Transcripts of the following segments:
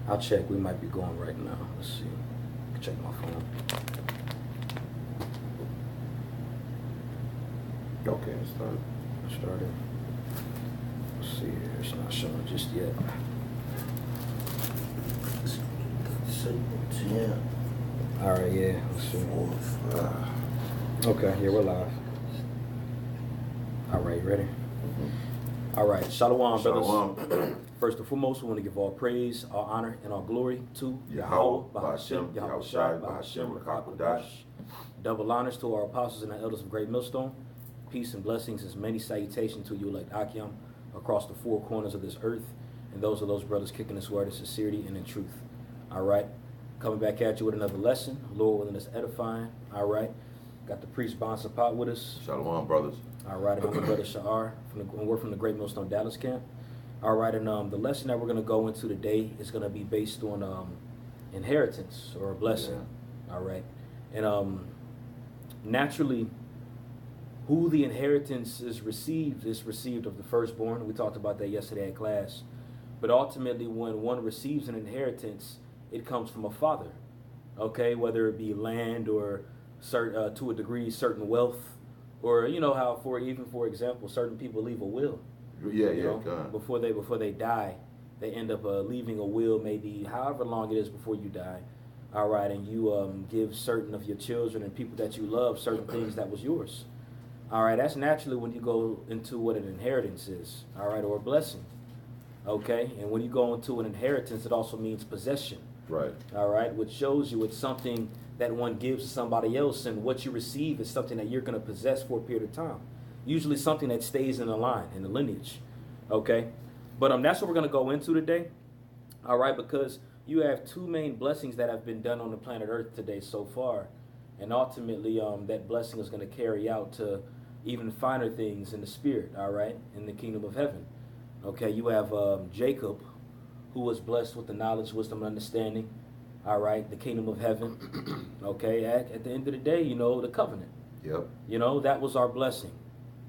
I'll check. We might be going right now. Let's see. Check my phone. Okay, it started. Started. Let's see here. It's not showing just yet. 10. All right, yeah. Let's see. 4, 5. Okay, yeah, we're live. All right, ready? Mm-hmm. All right, Shalom, Shalom. brothers. First and foremost, we want to give all praise, all honor, and all glory to Yahweh, Bahashem, Yahweh Shai, Bahashem, Rakakwadash. Double honors to our apostles and our elders of Great Millstone. Peace and blessings and many salutations to you like Akyam across the four corners of this earth. And those are those brothers kicking this word in sincerity and in truth. All right. Coming back at you with another lesson. Lord willing us edifying. All right. Got the priest Bon Sapat with us. Shalom, brothers. All right. And my brother Sha'ar. We're from the Great Millstone Dallas camp. All right. And the lesson that we're going to go into today is going to be based on inheritance or a blessing. Yeah. All right. And naturally, who the inheritance is received of the firstborn. We talked about that yesterday at class. But ultimately, when one receives an inheritance, it comes from a father. Okay, whether it be land or certain, to a degree, certain wealth, or you know how, for example, certain people leave a will. Yeah, before they die, they end up leaving a will, maybe however long it is before you die. All right, and you give certain of your children and people that you love certain things that was yours. All right, that's naturally when you go into what an inheritance is, all right, or a blessing, okay? And when you go into an inheritance, it also means possession. Right. All right, which shows you it's something that one gives to somebody else, and what you receive is something that you're going to possess for a period of time. Usually something that stays in the line, in the lineage, okay? But that's what we're going to go into today, all right, because you have two main blessings that have been done on the planet Earth today so far, and ultimately that blessing is going to carry out to even finer things in the spirit, all right, in the kingdom of heaven. Okay, you have Jacob, who was blessed with the knowledge, wisdom, and understanding, all right, the kingdom of heaven. Okay, at the end of the day, you know, the covenant. Yep. You know, that was our blessing.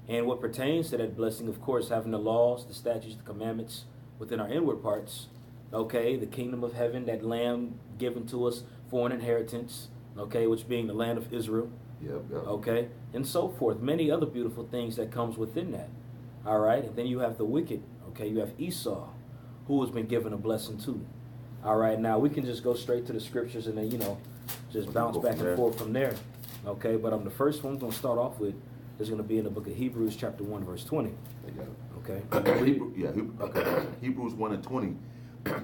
And what pertains to that blessing, of course, having the laws, the statutes, the commandments within our inward parts. Okay, the kingdom of heaven, that land given to us for an inheritance, okay, which being the land of Israel. Yep. Okay, and so forth. Many other beautiful things that comes within that. All right, and then you have the wicked. Okay, you have Esau, who has been given a blessing too. All right, now we can just go straight to the scriptures and then, you know, just bounce back and forth from there. Okay, but the first one I'm going to start off with is going to be in the book of Hebrews, chapter 1, verse 20. Okay. Hebrews 1 and 20.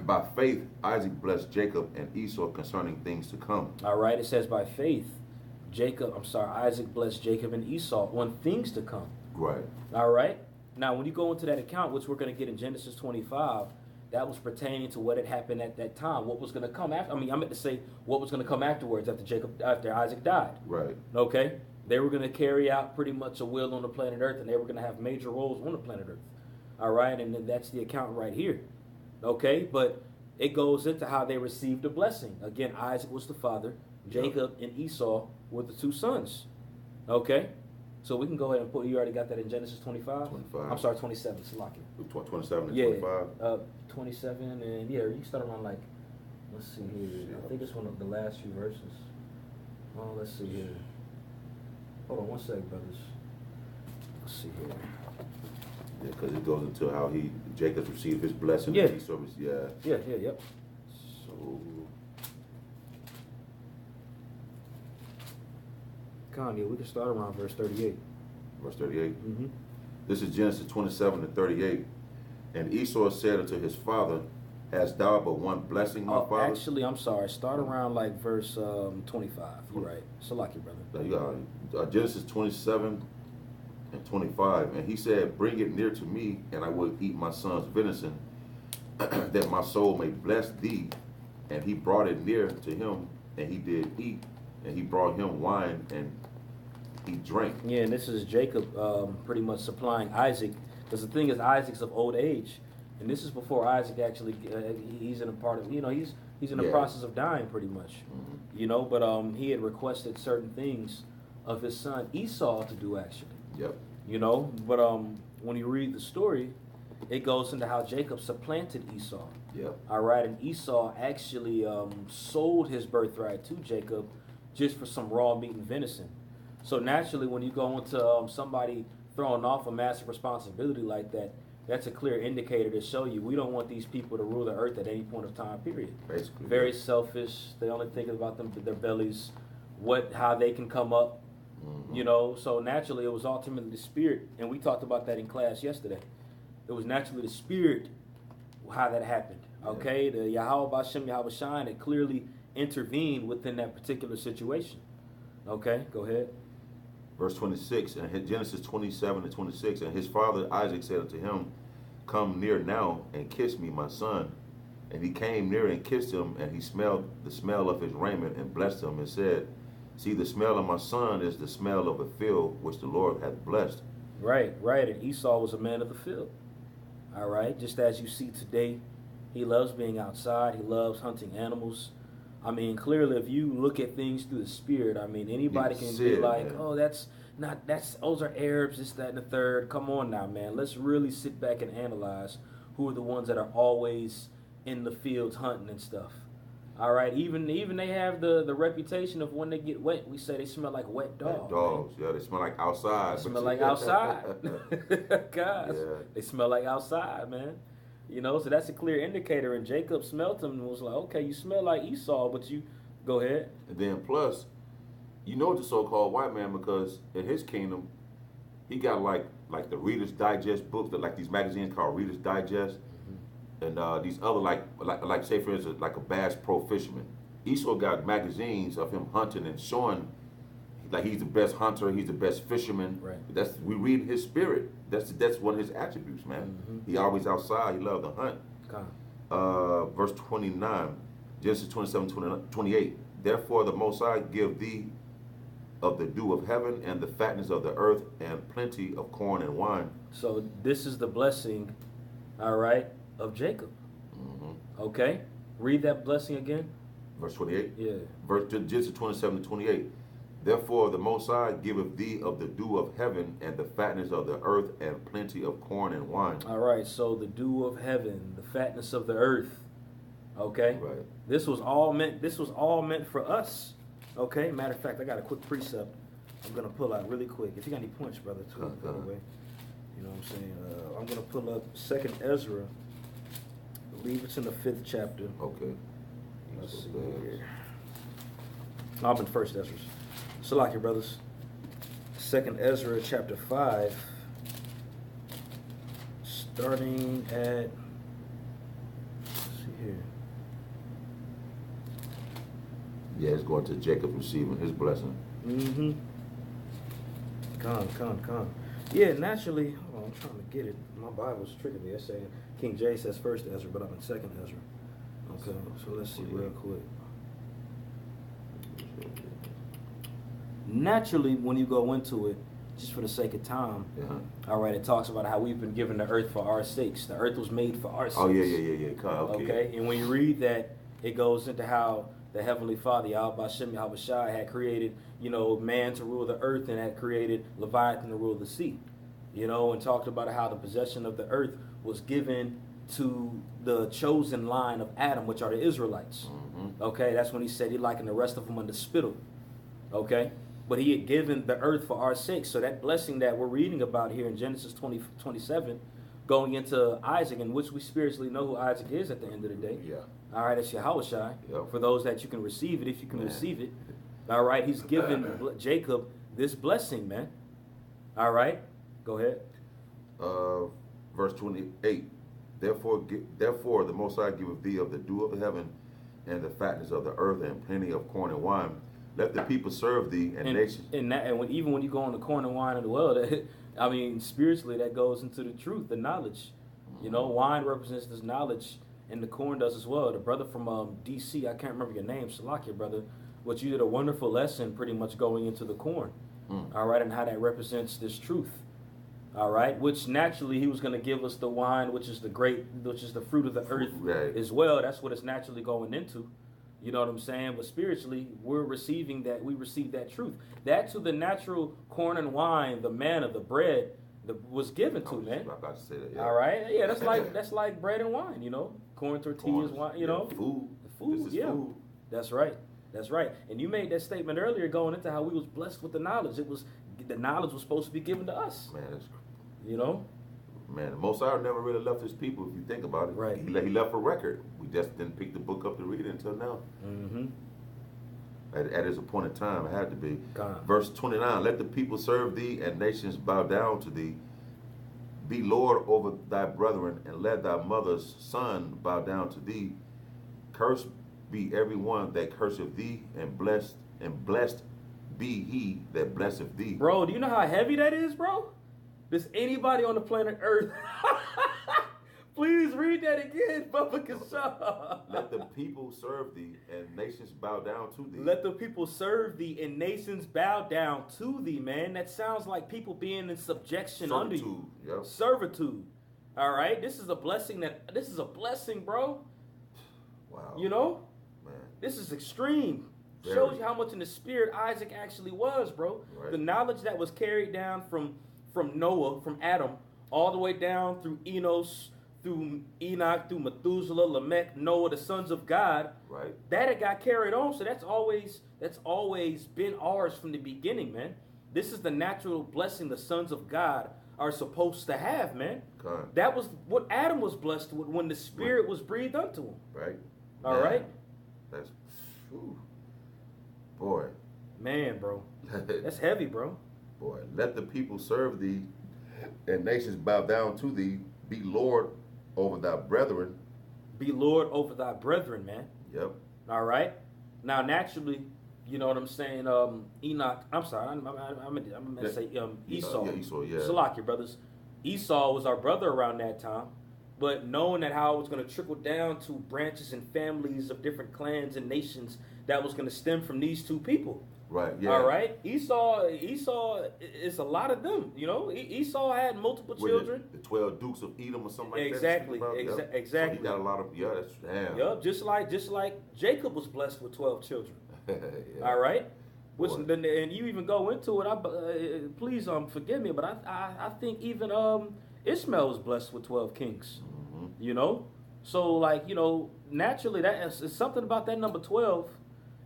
By faith, Isaac blessed Jacob and Esau concerning things to come. All right, it says by faith, Isaac blessed Jacob and Esau on things to come. Right. All right. Now, when you go into that account, which we're going to get in Genesis 25, that was pertaining to what had happened at that time. What was going to come after? I meant to say what was going to come afterwards after Isaac died. Right. Okay. They were going to carry out pretty much a will on the planet Earth, and they were going to have major roles on the planet Earth. All right. And then that's the account right here. Okay. But it goes into how they received a blessing. Again, Isaac was the father. Jacob and Esau were the two sons. Okay? So we can go ahead and put, you already got that in Genesis 25? 25. I'm sorry, 27. Salaki. 27 and 25? 27, and yeah, you can start on like, let's see here. I think it's one of the last few verses. Oh, let's see here. Hold on one second, brothers. Let's see here. Yeah, because it goes into how Jacob received his blessing. Yeah. And Esau Yep. So... Kanye, we can start around verse 38. Verse 38? Mm-hmm. This is Genesis 27 and 38. And Esau said unto his father, Hast thou but one blessing, my father? Actually, I'm sorry. Start around like verse 25. You're right. Salaki, brother. Now you got Genesis 27 and 25. And he said, Bring it near to me, and I will eat my son's venison, that my soul may bless thee. And he brought it near to him, and he did eat. And he brought him wine, and he drank. Yeah, and this is Jacob pretty much supplying Isaac. Because the thing is, Isaac's of old age. And this is before Isaac actually, he's in a part of, you know, he's in the process of dying pretty much. Mm-hmm. You know, but he had requested certain things of his son Esau to do actually. Yep. You know, but when you read the story, it goes into how Jacob supplanted Esau. Yep. All right, and Esau actually sold his birthright to Jacob just for some raw meat and venison. So naturally, when you go into somebody throwing off a massive responsibility like that, that's a clear indicator to show you we don't want these people to rule the earth at any point of time. Period. Basically, Very yeah. selfish. They only think about their bellies, how they can come up. You know, so naturally it was ultimately the spirit, and we talked about that in class yesterday. It was naturally the spirit how that happened. Okay, the Yahweh Bashem Yahweh Shine, it clearly intervened within that particular situation. Okay, go ahead. Verse 26, and Genesis 27 and 26, and his father Isaac said unto him, come near now and kiss me, my son. And he came near and kissed him, and he smelled the smell of his raiment and blessed him and said, see, the smell of my son is the smell of a field which the Lord hath blessed. Right. And Esau was a man of the field. All right, just as you see today, he loves being outside. He loves hunting animals. I mean, clearly, if you look at things through the spirit, I mean, anybody can be like, man. Oh, those are Arabs, this, that, and the third. Come on now, man. Let's really sit back and analyze who are the ones that are always in the fields hunting and stuff. All right, even they have the reputation of when they get wet, we say they smell like wet dogs. Wet dogs, man. Yeah, they smell like outside. They smell like outside. Gosh, yeah. They smell like outside, man. You know, so that's a clear indicator. And Jacob smelt him and was like, okay, you smell like Esau, but you, go ahead. And then plus, you know the so-called white man, because in his kingdom, he got like the Reader's Digest books, like these magazines called Reader's Digest. And these other like say for instance like a Bass Pro Fisherman. Esau got magazines of him hunting and showing like he's the best hunter, he's the best fisherman. Right. We read his spirit. That's one of his attributes, man. He always outside. He loved to hunt. Verse 29, Genesis 27, 28. Therefore the Most High give thee of the dew of heaven and the fatness of the earth and plenty of corn and wine. So this is the blessing, all right, of Jacob. Okay, read that blessing again. Verse 28. Yeah. Verse Genesis 27 to 28. Therefore the Most High giveth thee of the dew of heaven and the fatness of the earth and plenty of corn and wine. All right. So the dew of heaven, the fatness of the earth. Okay. Right. This was all meant for us. Okay. Matter of fact, I got a quick precept I'm gonna pull out really quick. If you got any points, brother, too, by the way. You know what I'm saying? I'm gonna pull up 2nd Ezra. I believe it's in the 5th chapter. Okay. Let's see here. I'm in 1st Ezra. Salaki, brothers. 2nd Ezra chapter 5. Starting at, let's see here. Yeah, it's going to Jacob receiving his blessing. Con. Yeah, naturally, hold on, I'm trying to get it. My Bible's tricking me. It's saying King James says 1st Ezra, but I'm in 2nd Ezra. Okay, so let's see real quick. Naturally, when you go into it, just for the sake of time, all right, it talks about how we've been given the earth for our sakes. The earth was made for our sakes. Oh, yeah. Okay. And when you read that, it goes into how the Heavenly Father, Yahweh Bashem Yahweh Shai, had created, you know, man to rule the earth and had created Leviathan to rule the sea. You know, and talked about how the possession of the earth was given to the chosen line of Adam, which are the Israelites. Okay, that's when he said he likened the rest of them unto spittle. Okay, but he had given the earth for our sake. So that blessing that we're reading about here in Genesis 27, going into Isaac, in which we spiritually know who Isaac is at the end of the day. Yeah. All right, that's Yahweh Shai. For those that you can receive it, if you can receive it. All right, he's given Jacob this blessing, man. All right, go ahead. Verse 28. Therefore the Most High giveth thee of the dew of heaven and the fatness of the earth and plenty of corn and wine. Let the people serve thee and nations. Even when you go on the corn and wine in the world, I mean, spiritually, that goes into the truth, the knowledge. You know, wine represents this knowledge, and the corn does as well. The brother from D.C., I can't remember your name, Salakia, brother, but you did a wonderful lesson pretty much going into the corn, all right, and how that represents this truth, all right, which naturally he was going to give us the wine, which is the fruit of the earth as well. That's what it's naturally going into. You know what I'm saying? But spiritually, we receive that truth. That to the natural corn and wine, the manna, the bread, was given to, man. I'm about to say that. Yeah. All right, yeah, that's like bread and wine, you know, corn tortillas, wine, you know, food. Food, This is yeah. food. That's right. That's right. And you made that statement earlier going into how we was blessed with the knowledge. The knowledge was supposed to be given to us. Man, that's you know. Man, the Most High never really left his people. If you think about it, Right. He left a record. We just didn't pick the book up to read it until now. Mm-hmm. At his appointed time, it had to be. God. Verse 29, let the people serve thee and nations bow down to thee. Be Lord over thy brethren, and let thy mother's son bow down to thee. Cursed be everyone that curseth thee, and blessed be he that blesseth thee. Bro, do you know how heavy that is, bro? Does anybody on the planet Earth? Please read that again, Bubba Kashaw. Let the people serve thee, and nations bow down to thee. Let the people serve thee, and nations bow down to thee, man. That sounds like people being in subjection under you. Yep. Servitude. All right? This is a blessing, bro. Wow. You know? Man. This is extreme. Very. Shows you how much in the spirit Isaac actually was, bro. Right. The knowledge that was carried down from Noah, from Adam, all the way down through Enos, through Enoch, through Methuselah, Lamech, Noah, the sons of God. Right. That it got carried on. So that's always been ours from the beginning, man. This is the natural blessing the sons of God are supposed to have, man. God. That was what Adam was blessed with when the spirit was breathed unto him. Right. All right. That's, whew. Boy. Man, bro. That's heavy, bro. Boy, let the people serve thee, and nations bow down to thee. Be Lord over thy brethren. Be Lord over thy brethren, man. Yep. All right. Now, naturally, you know what I'm saying. Enoch. I'm sorry. I'm gonna say Esau. Yeah, Esau. Yeah. Salakia, brothers. Esau was our brother around that time, but knowing that how it was going to trickle down to branches and families of different clans and nations that was going to stem from these two people. Right. Yeah. All right. Esau is a lot of them. You know, Esau had multiple children. The 12 dukes of Edom or something like Exactly. that. Yep. Exactly. So he got a lot of. Yeah, that's damn. Yep. Just like Jacob was blessed with 12 children. Yeah. All right. Which Boy. and you even go into it. Please forgive me, but I think even Ishmael was blessed with 12 kings. Mm-hmm. You know, so naturally that is something about that number 12.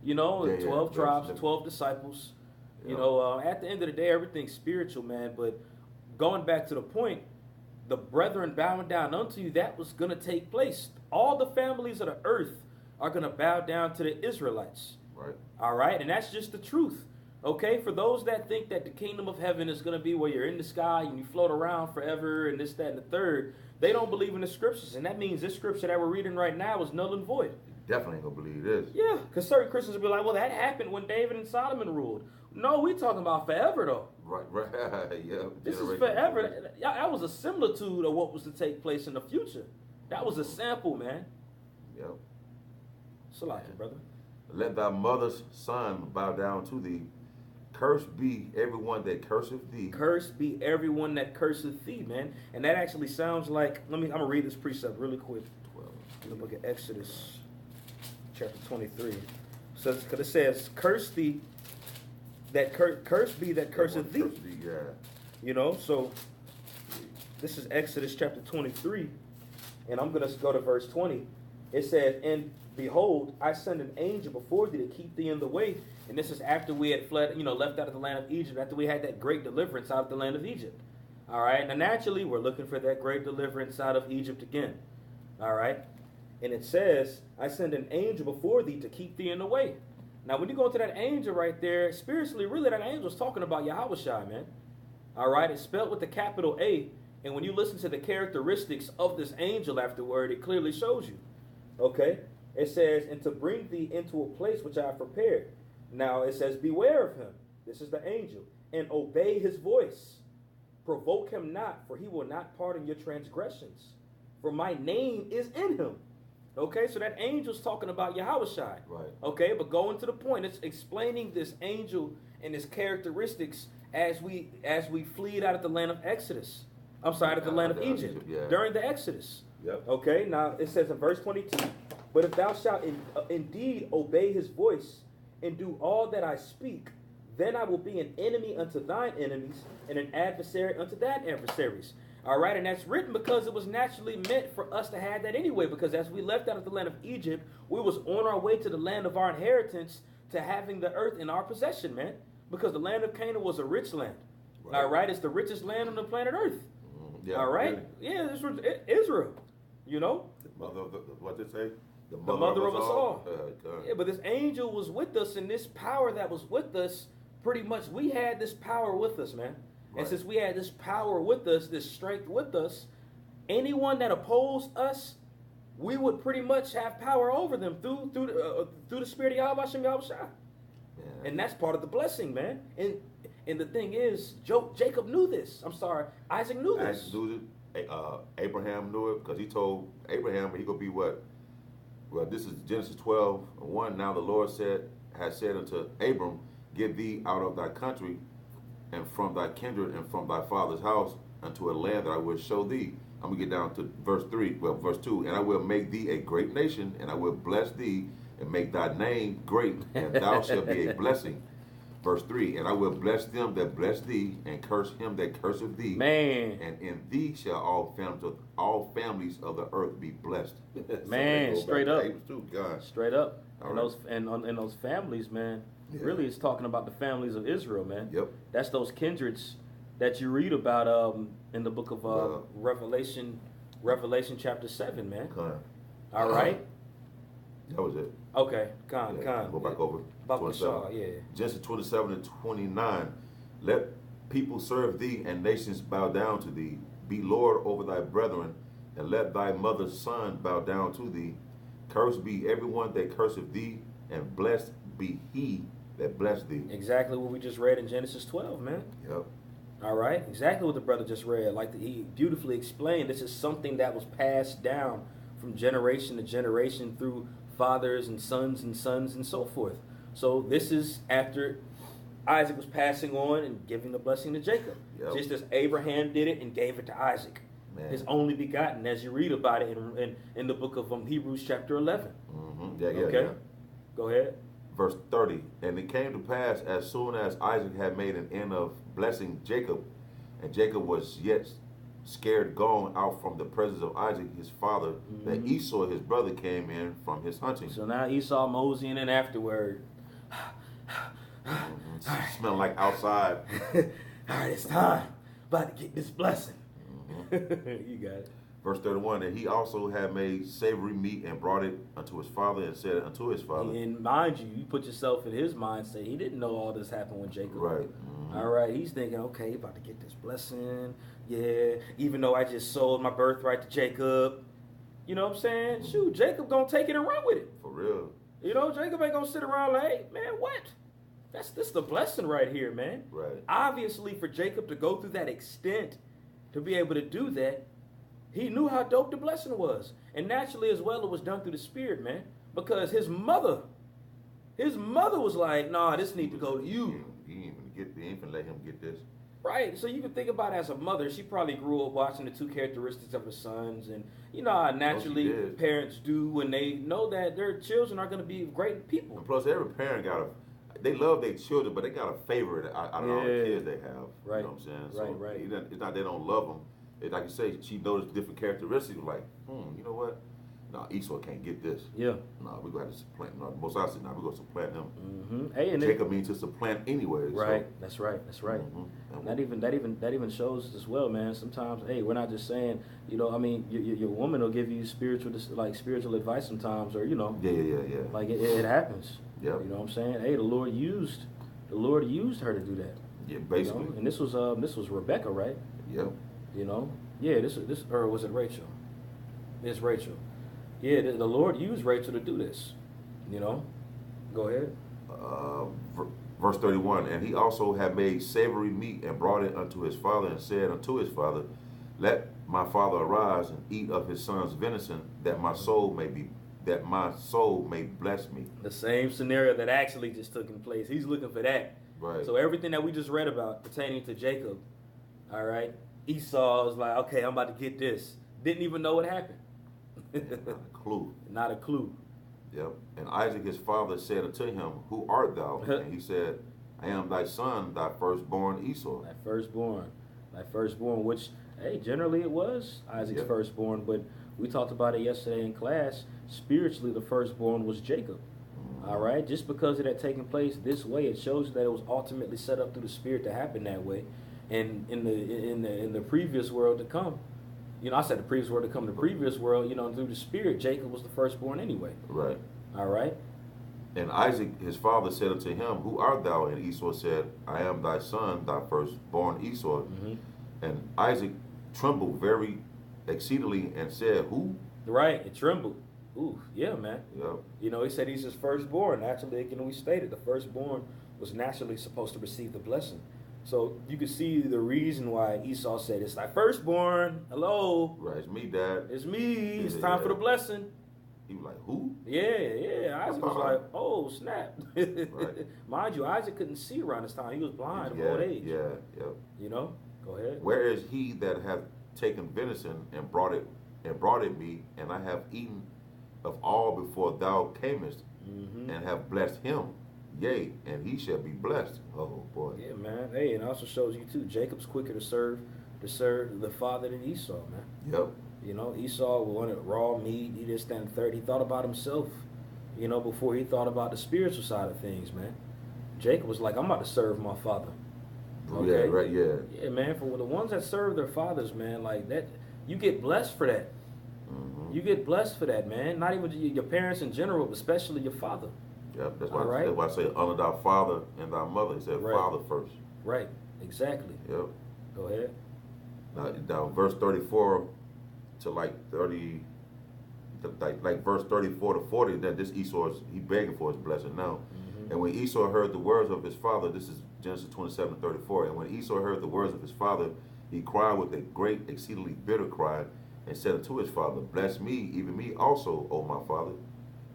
You know, Yeah, 12 tribes, definitely. 12 disciples. Yeah. You know, at the end of the day, everything's spiritual, man. But going back to the point, the brethren bowing down unto you, that was going to take place. All the families of the earth are going to bow down to the Israelites. Right. All right, and that's just the truth. Okay, for those that think that the kingdom of heaven is going to be where you're in the sky and you float around forever and this, that, and the third, they don't believe in the scriptures. And that means this scripture that we're reading right now is null and void. Definitely ain't gonna believe this. Yeah, because certain Christians will be like, well, that happened when David and Solomon ruled. No, we talking about forever, though. Right. Yeah. This is Generation. forever. That was a similitude of what was to take place in the future. That was a sample, man. Yep. Salakia, brother. Let thy mother's son bow down to thee. Cursed be everyone that curseth thee. Cursed be everyone that curseth thee, man. And that actually sounds like, I'm going to read this precept really quick. 12. In the book of Exodus, chapter 23. So, because it says, cursed be that curseth thee. Cursed thee, yeah. You know, so this is Exodus chapter 23. And I'm going to go to verse 20. It says, and behold, I send an angel before thee to keep thee in the way. And this is after we had fled, left out of the land of Egypt, after we had that great deliverance out of the land of Egypt. All right. Now, naturally, we're looking for that great deliverance out of Egypt again. All right. And it says, I send an angel before thee to keep thee in the way. Now, when you go to that angel right there, spiritually, really, that angel is talking about Yahushua, man. All right. It's spelled with the capital A. And when you listen to the characteristics of this angel afterward, it clearly shows you. Okay. It says, and to bring thee into a place which I have prepared. Now it says, beware of him. This is the angel. And obey his voice. Provoke him not, for he will not pardon your transgressions. For my name is in him. Okay, so that angel's talking about Yahushua. Right. Okay, but going to the point, it's explaining this angel and his characteristics as we fleed out of the land of Exodus. I'm sorry, out of the land of Egypt. Yeah. During the Exodus. Yep. Okay, now it says in verse 22, but if thou shalt indeed obey his voice and do all that I speak, then I will be an enemy unto thine enemies, and an adversary unto thine adversaries. All right, and that's written because it was naturally meant for us to have that anyway, because as we left out of the land of Egypt, we was on our way to the land of our inheritance, to having the earth in our possession, man. Because the land of Canaan was a rich land. Right. All right, it's the richest land on the planet Earth. Yeah, all right, really? Yeah, this was Israel. You know, the mother of what they say, the mother of us all. Yeah, but this angel was with us, and this power that was with us, pretty much, we had this power with us, man. Right. And since we had this power with us, this strength with us, anyone that opposed us, we would pretty much have power over them through the spirit of Yahweh Shem Yahweh Shai. Yeah. And that's part of the blessing, man. And the thing is, Jacob knew this. I'm sorry, Isaac knew this. Isaac knew it. Abraham knew it because he told Abraham he gonna be what? Well, this is Genesis 12:1. Now the Lord has said unto Abram, get thee out of thy country and from thy kindred and from thy father's house unto a land that I will show thee. I'm going to get down to verse 2. And I will make thee a great nation, and I will bless thee, and make thy name great, and thou shalt be a blessing. Verse 3, and I will bless them that bless thee, and curse him that curseth thee. Man. And in thee shall all families of the earth be blessed. Man, straight up. Too, God. Straight up. And those families, man, really it's talking about the families of Israel, man. Yep. That's those kindreds that you read about in the book of Revelation chapter 7, man. All right. That was it. Okay, Go back over. 27. Genesis 27 and 29. Let people serve thee, and nations bow down to thee. Be Lord over thy brethren, and let thy mother's son bow down to thee. Cursed be everyone that curseth thee, and blessed be he that blessed thee. Exactly what we just read in Genesis 12, man. Yep. All right, exactly what the brother just read. Like he beautifully explained, this is something that was passed down from generation to generation through fathers and sons and so forth. So this is after Isaac was passing on and giving the blessing to Jacob. Yep. Just as Abraham did it and gave it to Isaac. Man. His only begotten, as you read about it in the book of Hebrews chapter 11. Mm-hmm. Okay. Go ahead. Verse 30, and it came to pass as soon as Isaac had made an end of blessing Jacob, and Jacob was yet scared gone out from the presence of Isaac his father, that Esau his brother came in from his hunting. So now Esau moseying in afterward. Smelling like outside. All right, it's time. About to get this blessing. You got it. Verse 31, and he also had made savory meat and brought it unto his father and said unto his father. And mind you, you put yourself in his mindset. He didn't know all this happened with Jacob. Right. All right. He's thinking, okay, about to get this blessing. Yeah. Even though I just sold my birthright to Jacob. You know what I'm saying? Shoot, Jacob gonna take it and run with it. For real. You know, Jacob ain't gonna sit around like, hey, man, what? This the blessing right here, man. Right. Obviously, for Jacob to go through that extent, to be able to do that, he knew how dope the blessing was. And naturally as well, it was done through the spirit, man. Because his mother was like, nah, this need to go to you. He ain't even let him get this. Right. So you can think about it as a mother. She probably grew up watching the two characteristics of her sons. And you know how naturally parents do when they know that their children are going to be great people. And plus, every parent they love their children, but they got a favorite out of all the kids they have. Right. You know what I'm saying? So right. It's not they don't love them. Like you say, she noticed different characteristics. Like, you know what? Nah, Esau can't get this. Yeah. Nah, we're going to have to supplant. Nah, most I said, we're going to supplant him. Mm-hmm. Hey, and Jacob means to supplant anyway. Right. So. That's right. Mm-hmm. That even shows as well, man. Sometimes, hey, we're not just saying, you know, I mean, your woman will give you spiritual advice sometimes, or you know. Yeah. Like it happens. Yeah. You know what I'm saying? Hey, the Lord used her to do that. Yeah, basically. You know? And this was Rebecca, right? Yep. You know, this or was it Rachel? It's Rachel. Yeah, the Lord used Rachel to do this. You know, go ahead. Verse 31, and he also had made savory meat and brought it unto his father and said unto his father, let my father arise and eat of his son's venison, that my soul may bless me. The same scenario that actually just took in place. He's looking for that. Right. So everything that we just read about pertaining to Jacob, all right. Esau was like, okay, I'm about to get this. Didn't even know what happened. Not a clue. Not a clue. Yep. And Isaac his father said unto him, who art thou? And he said, I am thy son, thy firstborn Esau. Thy firstborn, which, hey, generally it was Isaac's firstborn, but we talked about it yesterday in class. Spiritually, the firstborn was Jacob. All right, just because it had taken place this way, it shows that it was ultimately set up through the Spirit to happen that way, and in the previous world to come. I said the previous world to come. The previous world, through the Spirit, Jacob was the firstborn anyway. Right. All right. And Isaac, his father, said unto him, Who art thou? And Esau said, I am thy son, thy firstborn Esau. Mm-hmm. And Isaac trembled very exceedingly and said, Who? Right, it trembled. Ooh, yeah, man. Yep. He said he's his firstborn. Naturally, we stated the firstborn was naturally supposed to receive the blessing. So you can see the reason why Esau said, It's thy firstborn. Hello. Right, it's me, Dad. It's me. It's time for the blessing. He was like, Who? Yeah. Isaac was like, oh, snap. Right. Mind you, Isaac couldn't see around this time. He was blind of old age. Yeah. Go ahead. Where is he that hath taken venison and brought it me, and I have eaten of all before thou camest, Mm-hmm. and have blessed him? Yea, and he shall be blessed. Oh boy. Yeah, man. Hey, and it also shows you too. Jacob's quicker to serve the father than Esau, man. Yep. Esau wanted raw meat. He didn't stand third. He thought about himself, before he thought about the spiritual side of things, man. Jacob was like, I'm about to serve my father. Okay? Yeah, right, yeah. Yeah, man. For the ones that serve their fathers, man, like that, you get blessed for that. Mm-hmm. You get blessed for that, man. Not even your parents in general, but especially your father. Yep, that's why, right? that's why I say honor thy father and thy mother. He said Right. father first. Right, exactly. Yep. Go ahead. Now verse 34 to like 30, like verse 34 to 40, that this Esau he begging for his blessing now. Mm-hmm. And when Esau heard the words of his father, this is Genesis 27:34. And when Esau heard the words of his father, he cried with a great, exceedingly bitter cry, and said unto his father, Bless me, even me also, O my father.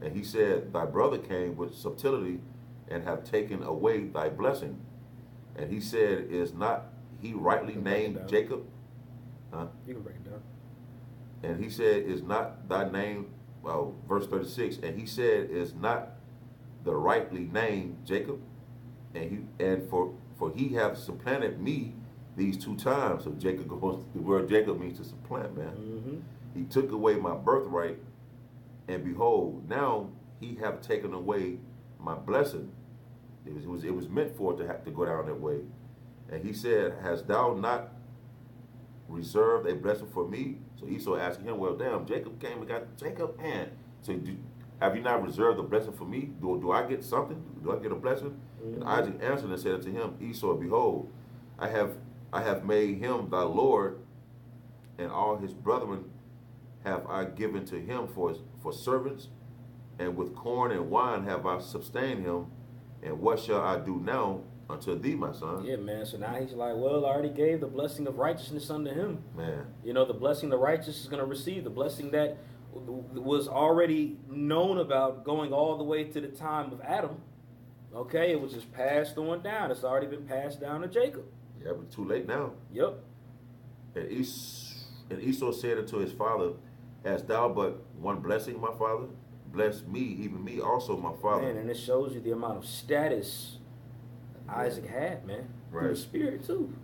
And he said, Thy brother came with subtlety, and have taken away thy blessing. And he said, Is not he rightly named Jacob? Huh? You can break it down. And he said, Is not thy name, verse 36, and he said, Is not the rightly named Jacob? And for he hath supplanted me these 2 times. So Jacob goes, the word Jacob means to supplant, man. Mm-hmm. He took away my birthright, and behold, now he hath taken away my blessing. It was meant for it to have to go down that way. And he said, Hast thou not reserved a blessing for me? So Esau asking him, Well, damn, Jacob came and got Jacob, and so have you not reserved a blessing for me? Do I get something? Do I get a blessing? Mm-hmm. And Isaac answered and said unto him, Esau, behold, I have made him thy Lord, and all his brethren have I given to him for servants, and with corn and wine have I sustained him. And what shall I do now unto thee, my son? Yeah, man. So now he's like, well, I already gave the blessing of righteousness unto him. Man. The blessing the righteous is going to receive, the blessing that was already known about going all the way to the time of Adam. Okay, it was just passed on down. It's already been passed down to Jacob. Yeah, but too late now. Yep. And Esau said unto his father, Hast thou but one blessing, my father? Bless me, even me also, my father. Man, and it shows you the amount of status Isaac had, man. Right. Through the spirit, too.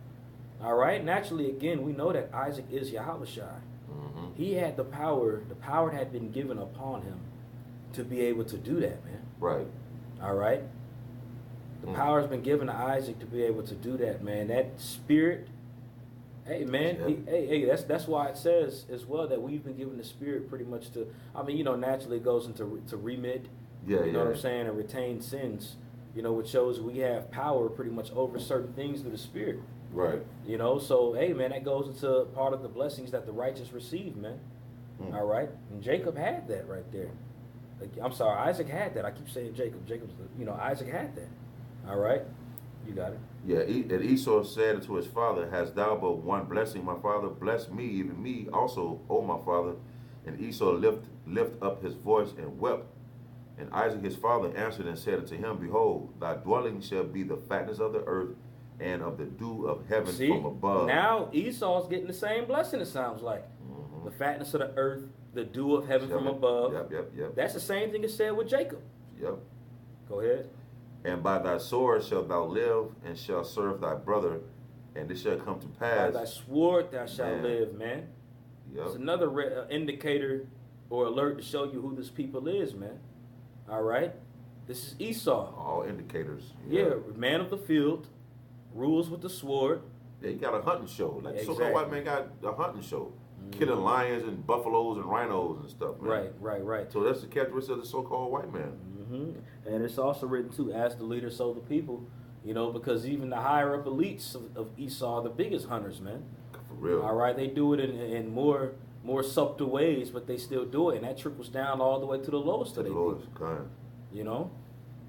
All right? Naturally, again, we know that Isaac is Yahushua. Mm-hmm. He had the power. The power had been given upon him to be able to do that, man. Right. All right? The power has been given to Isaac to be able to do that, man. That spirit, hey, man, hey, that's why it says as well that we've been given the spirit pretty much to, naturally it goes into remit, what I'm saying, and retain sins, which shows we have power pretty much over certain things through the spirit. Right. So, hey, man, that goes into part of the blessings that the righteous receive, man. All right? And Jacob had that right there. I'm sorry, Isaac had that. I keep saying Jacob. Isaac had that. All right? You got it. Yeah, and Esau said unto his father, Hast thou but one blessing, my father? Bless me, even me also, O my father. And Esau lift up his voice and wept. And Isaac his father answered and said unto him, Behold, thy dwelling shall be the fatness of the earth, and of the dew of heaven from above. Now Esau's getting the same blessing, it sounds like. Mm-hmm. The fatness of the earth, the dew of heaven from above. Yep. That's the same thing it said with Jacob. Yep. Go ahead. And by thy sword shalt thou live, and shalt serve thy brother, and it shall come to pass. By thy sword thou shalt Man. live, man. Yep. It's another indicator or alert to show you who this people is, man. All right? This is Esau. All indicators. Yeah, man of the field, rules with the sword. Yeah, he got a hunting show. Like Exactly. so-called white man got a hunting show. Killing lions and buffaloes and rhinos and stuff, man. Right. So that's the characteristic of the so-called white man. And it's also written too, as the leader, so the people. You know, because even the higher up elites of Esau are the biggest hunters, man. For real. All right, they do it in more subtle ways, but they still do it, and that trickles down all the way to the lowest of the people. You know,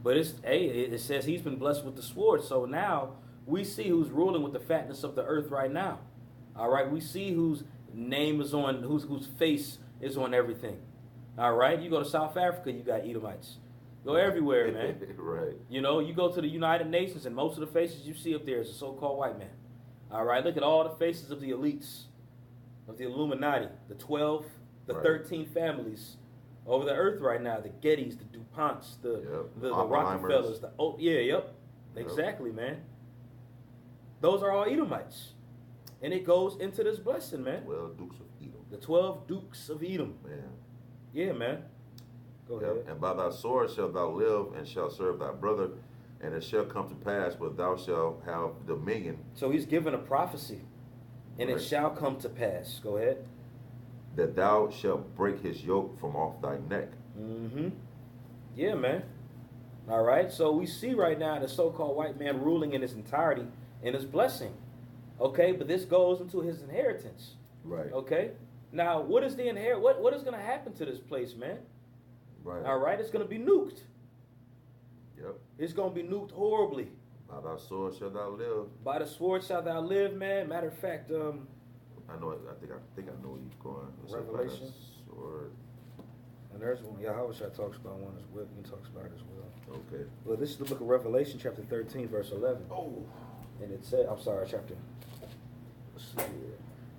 but it says he's been blessed with the sword. So now we see who's ruling with the fatness of the earth right now. All right, we see whose name is on, whose face is on everything. All right, you go to South Africa, you got Edomites. Go everywhere, man. Right. You know, you go to the United Nations, and most of the faces you see up there is a so-called white man. All right, look at all the faces of the elites, of the Illuminati, the 12, the 13 families over the earth right now, the Gettys, the DuPonts, the Rockefellers, exactly, man. Those are all Edomites. And it goes into this blessing, man. 12 Dukes of Edom. The 12 Dukes of Edom. Man. Yeah, man. Go ahead. And by thy sword shalt thou live, and shalt serve thy brother, and it shall come to pass, but thou shalt have dominion. So he's given a prophecy, and it shall come to pass. Go ahead. That thou shalt break his yoke from off thy neck. Yeah, man. All right. So we see right now the so-called white man ruling in his entirety in his blessing. Okay, but this goes into his inheritance. Right. Okay. Now, what is the what is going to happen to this place, man? Right. All right. It's going to be nuked. Yep. It's going to be nuked horribly. By thy sword shalt thou live. By the sword shalt thou live, man. Matter of fact, I know. I think I know where you're going. Revelation. Sword. And there's one. Yahweh talks about one as well. He talks about it as well. Okay. Well, this is the book of Revelation, chapter 13, verse 11. Oh. And it said,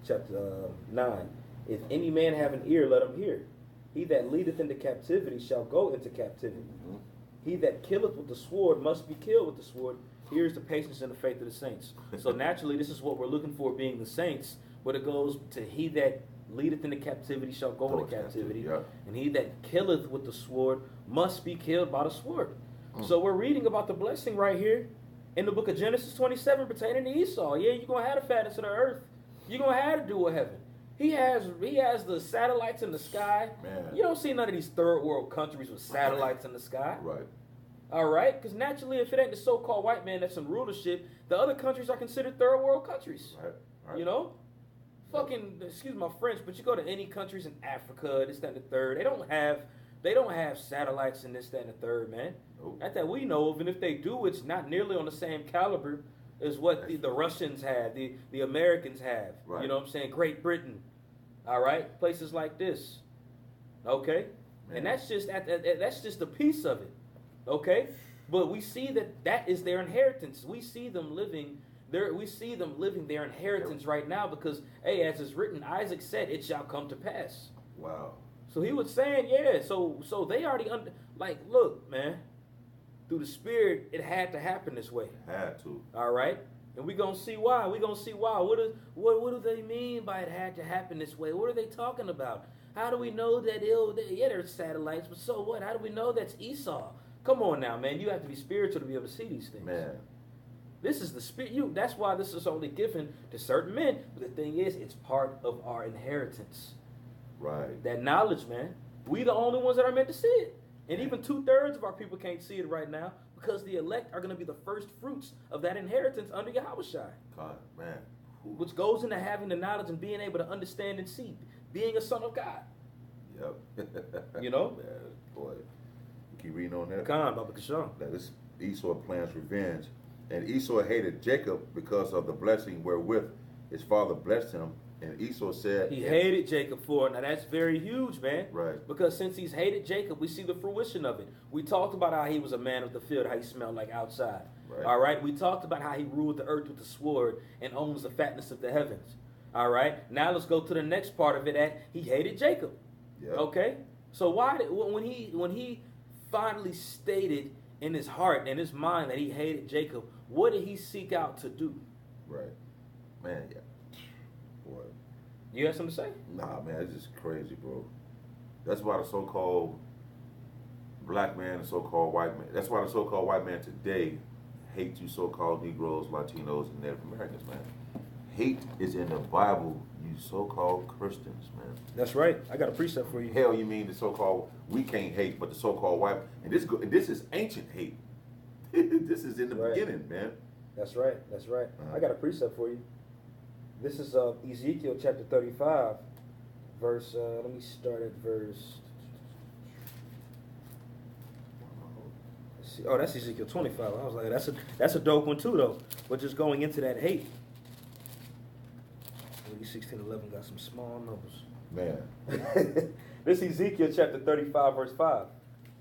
chapter 9. If any man have an ear, let him hear. He that leadeth into captivity shall go into captivity. He that killeth with the sword must be killed with the sword. Here's the patience and the faith of the saints. So naturally, this is what we're looking for, being the saints. But it goes to he that leadeth into captivity shall go into captivity. Yeah. And he that killeth with the sword must be killed by the sword. So we're reading about the blessing right here in the book of Genesis 27 pertaining to Esau. Yeah, you're going to have the fatness of the earth. You're going to have to do with heaven. He has the satellites in the sky. Man. You don't see none of these third world countries with satellites in the sky. Right. All right? Because naturally, if it ain't the so-called white man that's in rulership, the other countries are considered third world countries. Right. You know? Fucking, excuse my French, but you go to any countries in Africa, this, that, and the third, they don't have satellites in this, that, and the third, man. Nope. Not that we know of, and if they do, it's not nearly on the same caliber as what the Russians have, the Americans have. Right. You know what I'm saying? Great Britain. All right? Places like this. Okay? Man. And that's just a piece of it. Okay? But we see that is their inheritance. We see them living their inheritance right now because, hey, as it's written, Isaac said, it shall come to pass. Wow. So he was saying, yeah, so they already, look, man, through the Spirit, it had to happen this way. Had to. All right? And we're going to see why. What do they mean by it had to happen this way? What are they talking about? How do we know that there's satellites, but so what? How do we know that's Esau? Come on now, man. You have to be spiritual to be able to see these things. Man. This is the spirit. That's why this is only given to certain men. But the thing is, it's part of our inheritance. Right. That knowledge, man. We the only ones that are meant to see it. And even 2/3 of our people can't see it right now because the elect are going to be the first fruits of that inheritance under Yahushua. God, man. Ooh. Which goes into having the knowledge and being able to understand and see. Being a son of God. Yep. You know? Man, boy. Keep reading on that. Khan, Baba Kashon. That is Esau plans revenge. And Esau hated Jacob because of the blessing wherewith his father blessed him. And Esau said... He hated Jacob for it. Now that's very huge, man. Right. Because since he's hated Jacob, we see the fruition of it. We talked about how he was a man of the field, how he smelled like outside. Right. All right? We talked about how he ruled the earth with the sword and owns the fatness of the heavens. All right? Now let's go to the next part of it that he hated Jacob. Yep. Okay? So when he finally stated in his heart and his mind that he hated Jacob, what did he seek out to do? Right. Man, yeah. Boy. You have something to say? Nah, man, it's just crazy, bro. That's why the so-called black man and so-called white man, that's why the so-called white man today hate you so-called Negroes, Latinos, and Native Americans, man. Hate is in the Bible, you so-called Christians, man. That's right. I got a precept for you. Hell, you mean the so-called, we can't hate, but the so-called white, and this is ancient hate. This is in the beginning, man. That's right. That's right. I got a precept for you. This is Ezekiel chapter 35, verse, let me start at verse, oh, that's Ezekiel 25. I was like, that's a dope one too, though. But just going into that hate. 16:11 got some small numbers. Man. This Ezekiel chapter 35, verse 5.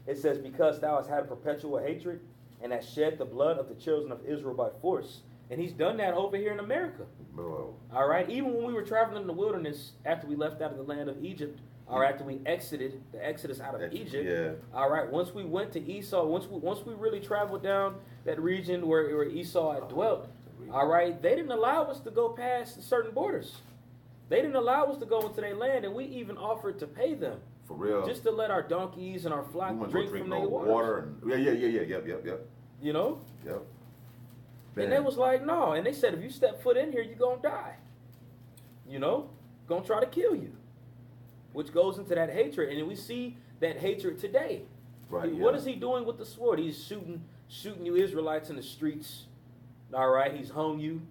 It says, because thou hast had perpetual hatred and hast shed the blood of the children of Israel by force. And he's done that over here in America. Bro. All right. Even when we were traveling in the wilderness after we left out of the land of Egypt, or after we exited the Exodus out of Egypt. Yeah. All right. Once we went to Esau, once we really traveled down that region where Esau had dwelt, all right, they didn't allow us to go past certain borders. They didn't allow us to go into their land, and we even offered to pay them. For real. Just to let our donkeys and our flock drink from their water. And, yep. You know? Yep. Man. And they was like, no. And they said, if you step foot in here, you're going to die. You know? Going to try to kill you. Which goes into that hatred. And we see that hatred today. Right. What is he doing with the sword? He's shooting you Israelites in the streets. All right. He's hung you.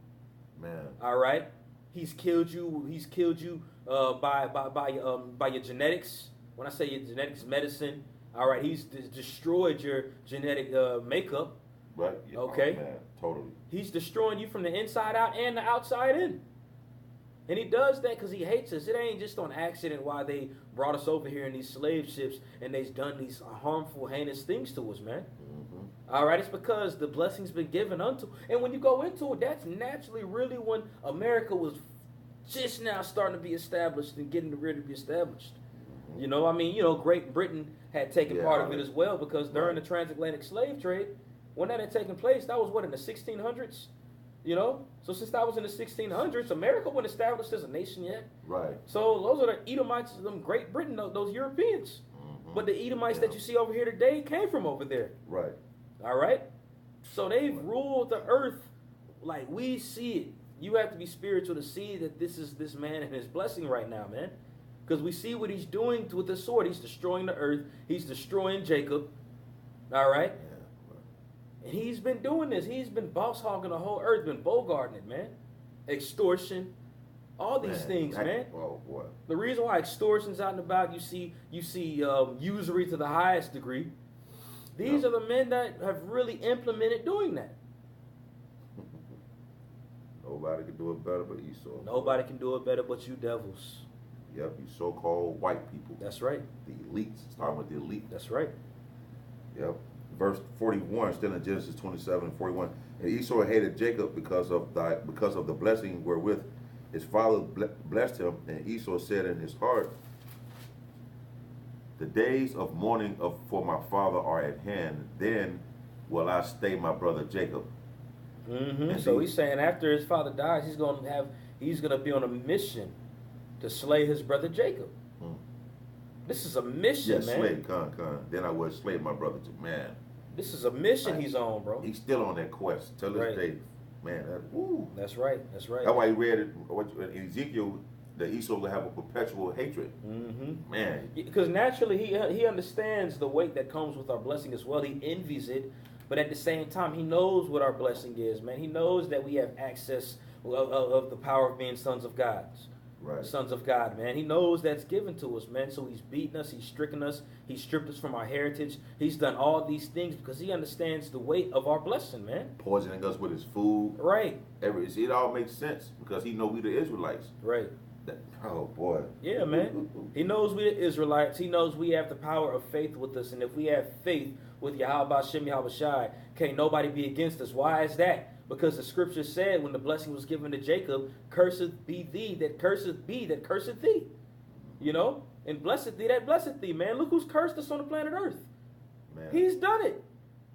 Man. All right. He's killed you. He's killed you by your genetics. When I say your genetics, medicine. All right. He's destroyed your genetic makeup. Right. Yeah. Okay. Oh, man. Totally. He's destroying you from the inside out and the outside in. And he does that because he hates us. It ain't just on accident why they brought us over here in these slave ships and they've done these harmful, heinous things to us, man. Mm-hmm. All right, it's because the blessing's been given unto. And when you go into it, that's naturally really when America was just now starting to be established and getting ready to be established. Mm-hmm. You know, I mean, you know, Great Britain had taken part of it as well because during the transatlantic slave trade, when that had taken place, that was what, in the 1600s? You know? So since that was in the 1600s, America wasn't established as a nation yet. Right. So those are the Edomites of them Great Britain, those Europeans. Mm-hmm. But the Edomites that you see over here today came from over there. Right. All right? So they've ruled the earth like we see it. You have to be spiritual to see that this is this man and his blessing right now, man. Because we see what he's doing with the sword. He's destroying the earth. He's destroying Jacob. All right? And he's been doing this. He's been boss hogging the whole earth, been bogarting it, man. Extortion, all these things, man. Oh boy. The reason why extortion's out and about, you see usury to the highest degree. These are the men that have really implemented doing that. Nobody can do it better but Esau. Nobody can do it better but you devils. Yep, you so-called white people. That's right. The elites. Starting with the elite. That's right. Yep. Verse 41, still in Genesis 27 and 41. And Esau hated Jacob because of the blessing wherewith his father blessed him. And Esau said in his heart, the days of mourning for my father are at hand. Then will I stay my brother Jacob. Mm-hmm. So he's saying after his father dies, he's gonna be on a mission to slay his brother Jacob. This is a mission, man. Slay, con. Then I will slay my brother. Man. This is a mission he's on, bro. He's still on that quest till this day. Man, that's right. That's right. That's why he read it in Ezekiel that Esau will have a perpetual hatred. Mm-hmm. Man. Because naturally he understands the weight that comes with our blessing as well. He envies it, but at the same time, he knows what our blessing is, man. He knows that we have access of the power of being sons of God. Right. Sons of God, man. He knows that's given to us, man. So he's beaten us, he's stricken us, he's stripped us from our heritage. He's done all these things because he understands the weight of our blessing, man. Poisoning us with his food. Right. It all makes sense because he know we the Israelites. Right. Oh boy. Yeah, man. He knows we the Israelites. He knows we have the power of faith with us. And if we have faith with Yahweh Shem Yahweh Shai, can't nobody be against us. Why is that? Because the scripture said when the blessing was given to Jacob, cursed be thee that curseth thee. You know? And blessed thee that blesseth thee, man. Look who's cursed us on the planet Earth. Man. He's done it.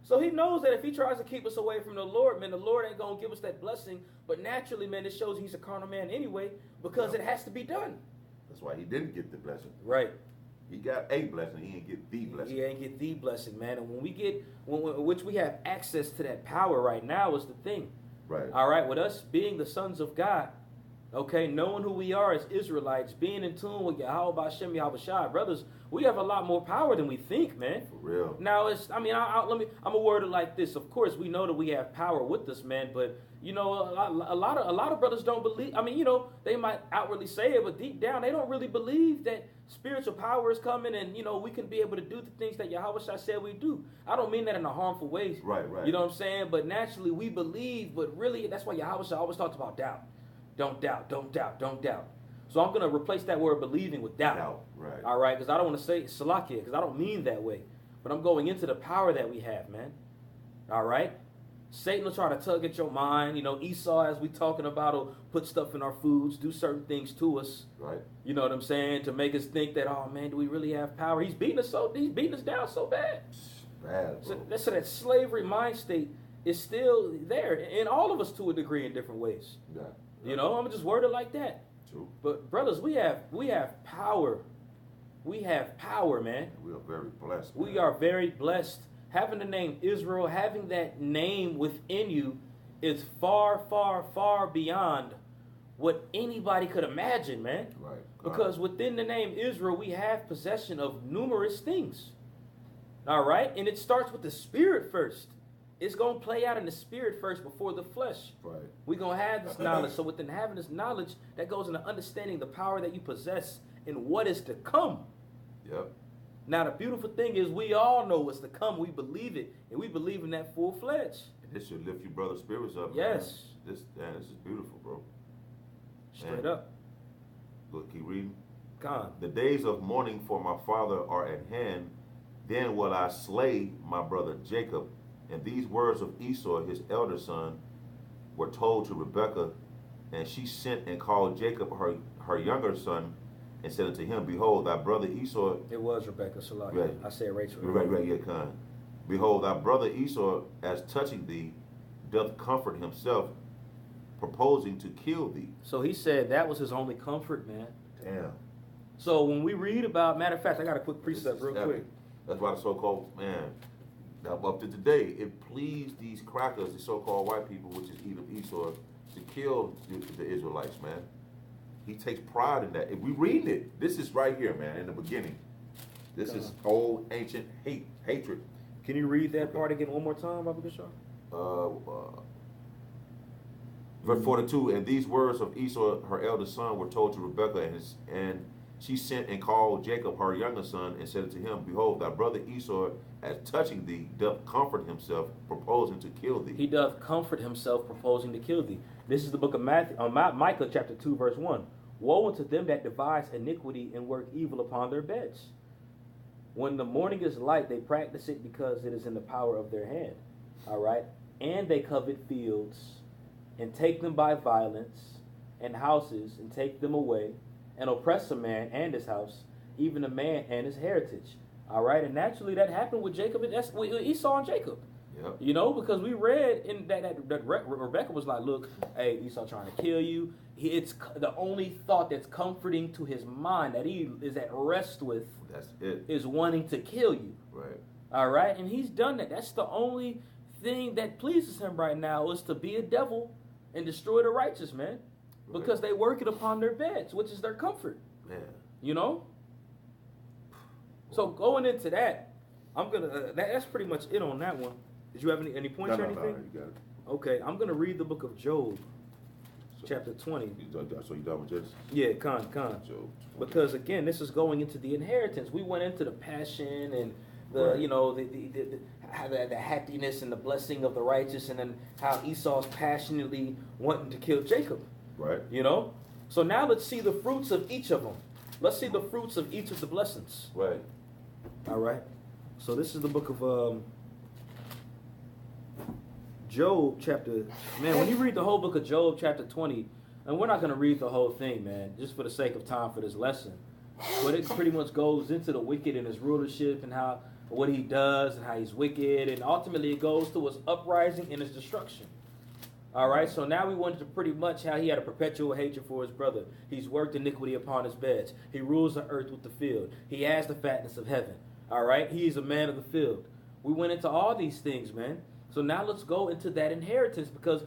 So he knows that if he tries to keep us away from the Lord, man, the Lord ain't going to give us that blessing. But naturally, man, it shows he's a carnal man anyway, because it has to be done. That's why he didn't get the blessing. Right. He got a blessing. He didn't get the blessing. He ain't get the blessing, man. And when we get, which we have access to that power right now is the thing. Right. All right. With us being the sons of God, okay, knowing who we are as Israelites, being in tune with Yahweh Hashem Yahweh Shai, brothers, we have a lot more power than we think, man. For real. Now it's, I mean, I'm gonna word it like this. Of course, we know that we have power with us, man. But you know, a lot of brothers don't believe. I mean, you know, they might outwardly say it, but deep down, they don't really believe that spiritual power is coming, and you know, we can be able to do the things that Yahweh Shai said we do. I don't mean that in a harmful way. Right, right. You know what I'm saying? But naturally, we believe. But really, that's why Yahweh Shai always talks about doubt. Don't doubt, don't doubt, don't doubt. So I'm going to replace that word believing with doubt. Right. All right, because I don't want to say salakia, because I don't mean that way. But I'm going into the power that we have, man. All right? Satan will try to tug at your mind. You know, Esau, as we talking about, will put stuff in our foods, do certain things to us. Right. You know what I'm saying? To make us think that, oh, man, do we really have power? He's beating us down so bad. Bad, bro. So that slavery mind state is still there in all of us to a degree in different ways. Yeah. You know, I'm just worded like that. True. But brothers, we have power. We have power, man. We are very blessed. We are very blessed. Having the name Israel, having that name within you is far, far, far beyond what anybody could imagine, man. Right. Because within the name Israel, we have possession of numerous things. All right? And it starts with the spirit first. It's going to play out in the spirit first before the flesh. Right. We're going to have this knowledge. So within having this knowledge, that goes into understanding the power that you possess and what is to come. Yep. Now, the beautiful thing is we all know what's to come. We believe it. And we believe in that full-fledged. And this should lift your brother's spirits up. Yes. Man. This is beautiful, bro. Straight Man. up. Look, keep reading. Con. The days of mourning for my father are at hand. Then will I slay my brother Jacob. And these words of Esau, his elder son, were told to Rebekah, and she sent and called Jacob, her younger son, and said unto him, Behold, thy brother Esau... It was Rebekah, Salah. Right. I said Rachel. Right, yeah, con. Behold, thy brother Esau, as touching thee, doth comfort himself, proposing to kill thee. So he said that was his only comfort, man. Damn. So when we read about, matter of fact, I got a quick precept real quick. That's why the so-called, man, up to today, it pleased these crackers, the so-called white people, which is Edom, Esau, to kill the Israelites, man. He takes pride in that. If we read it, this is right here, man, in the beginning. This is old, ancient hatred. Can you read that part again one more time, Baba Kishar? Verse 42, and these words of Esau, her eldest son, were told to Rebekah, and she sent and called Jacob, her younger son, and said unto him, Behold, thy brother Esau, as touching thee, doth comfort himself, proposing to kill thee. He doth comfort himself, proposing to kill thee. This is the book of Micah, chapter 2, verse 1. Woe unto them that devise iniquity and work evil upon their beds. When the morning is light, they practice it because it is in the power of their hand. All right? And they covet fields and take them by violence, and houses, and take them away, and oppress a man and his house, even a man and his heritage. All right, and naturally that happened with Jacob. That's with Esau and Jacob. Yep. You know, because we read in that Rebekah was like, "Look, hey, Esau trying to kill you. It's the only thought that's comforting to his mind that he is at rest with. That's it. Is wanting to kill you. Right. All right, and he's done that. That's the only thing that pleases him right now is to be a devil and destroy the righteous, man. Because they work it upon their beds, which is their comfort. Man. You know? So going into that, I'm gonna that's pretty much it on that one. Did you have any points or anything? No, you got it. Okay, I'm gonna read the book of Job, chapter 20. So you done with Genesis? Yeah, con. Job. Because again, this is going into the inheritance. We went into the passion and the Right. you know the happiness and the blessing of the righteous, and then how Esau's passionately wanting to kill Jacob. Right. You know? So now let's see the fruits of each of them. Let's see the fruits of each of the blessings. Right. All right. So this is the book of Job chapter... Man, when you read the whole book of Job chapter 20, and we're not going to read the whole thing, man, just for the sake of time for this lesson. But it pretty much goes into the wicked and his rulership and how what he does and how he's wicked, and ultimately it goes to his uprising and his destruction. All right, so now we went to pretty much how he had a perpetual hatred for his brother. He's worked iniquity upon his beds. He rules the earth with the field. He has the fatness of heaven. All right, he is a man of the field. We went into all these things, man. So now let's go into that inheritance, because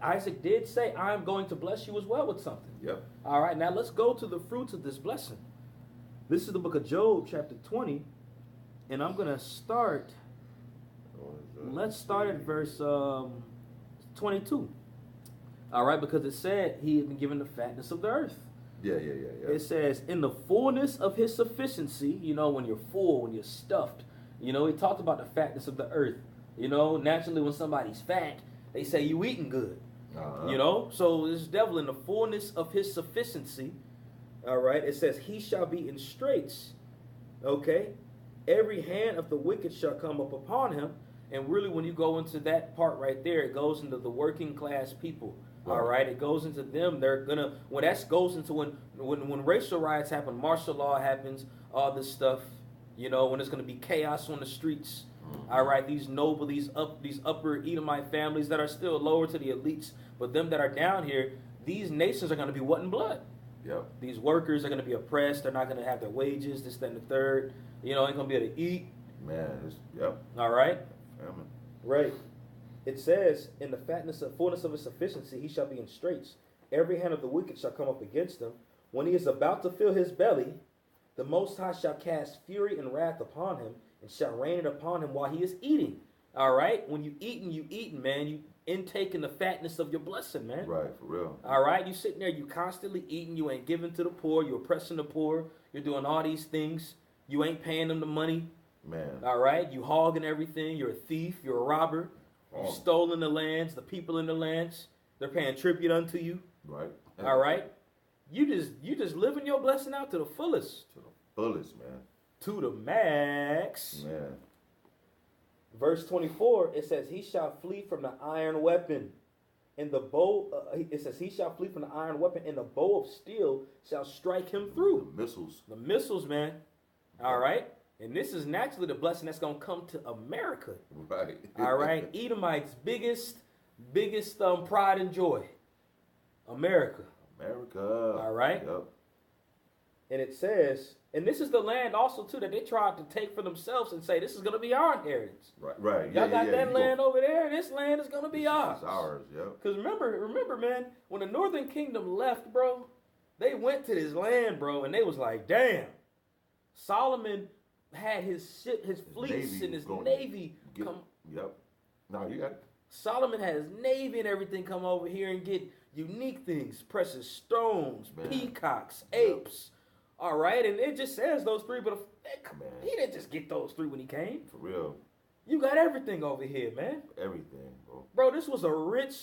Isaac did say, I'm going to bless you as well with something. Yep. All right, now let's go to the fruits of this blessing. This is the book of Job, chapter 20, and I'm going to start. Let's start at verse 22. All right, because it said he had been given the fatness of the earth. Yeah. It says, in the fullness of his sufficiency, you know, when you're full, when you're stuffed, you know, he talked about the fatness of the earth. You know, naturally when somebody's fat, they say you eating good. You know, so this devil in the fullness of his sufficiency, all right, it says he shall be in straits, okay? Every hand of the wicked shall come up upon him. And really when you go into that part right there, it goes into the working class people. All right, it goes into them. They're gonna goes into when racial riots happen, martial law happens, all this stuff. You know, when there's gonna be chaos on the streets. All right, these upper Edomite families that are still lower to the elites, but them that are down here, these nations are gonna be what in blood. Yep. These workers are gonna be oppressed. They're not gonna have their wages. This, that, and the third. You know, ain't gonna be able to eat. Man, yep. All right. Famine. Right. It says, in the fullness of his sufficiency, he shall be in straits. Every hand of the wicked shall come up against him. When he is about to fill his belly, the Most High shall cast fury and wrath upon him, and shall rain it upon him while he is eating. All right? When you eating, man. You intaking the fatness of your blessing, man. Right, for real. All right? You sitting there, you constantly eating. You ain't giving to the poor. You're oppressing the poor. You're doing all these things. You ain't paying them the money. Man. All right? You hogging everything. You're a thief. You're a robber. You've stolen the lands, the people in the lands. They're paying tribute unto you. Right. All right. You just living your blessing out to the fullest. To the fullest, man. To the max. Man. Verse 24, it says, he shall flee from the iron weapon. And the bow, it says, he shall flee from the iron weapon, and the bow of steel shall strike him through. The missiles. The missiles, man. All right. And this is naturally the blessing that's going to come to America. Right. All right. Edomites' biggest pride and joy. America. All right. Yep. And it says, and this is the land also too that they tried to take for themselves and say, this is going to be our inheritance. Right. Y'all got that land over there. This land is going to be ours. It's ours, yep. Because remember, man, when the Northern Kingdom left, bro, they went to this land, bro, and they was like, damn, Solomon had his fleets and his navy come. Yep. No, you got it. Solomon had his navy and everything come over here and get unique things, precious stones, man. Peacocks, apes. All right, and it just says those three, but he didn't just get those three when he came. For real. You got everything over here, man. Everything, bro. Bro, this was a rich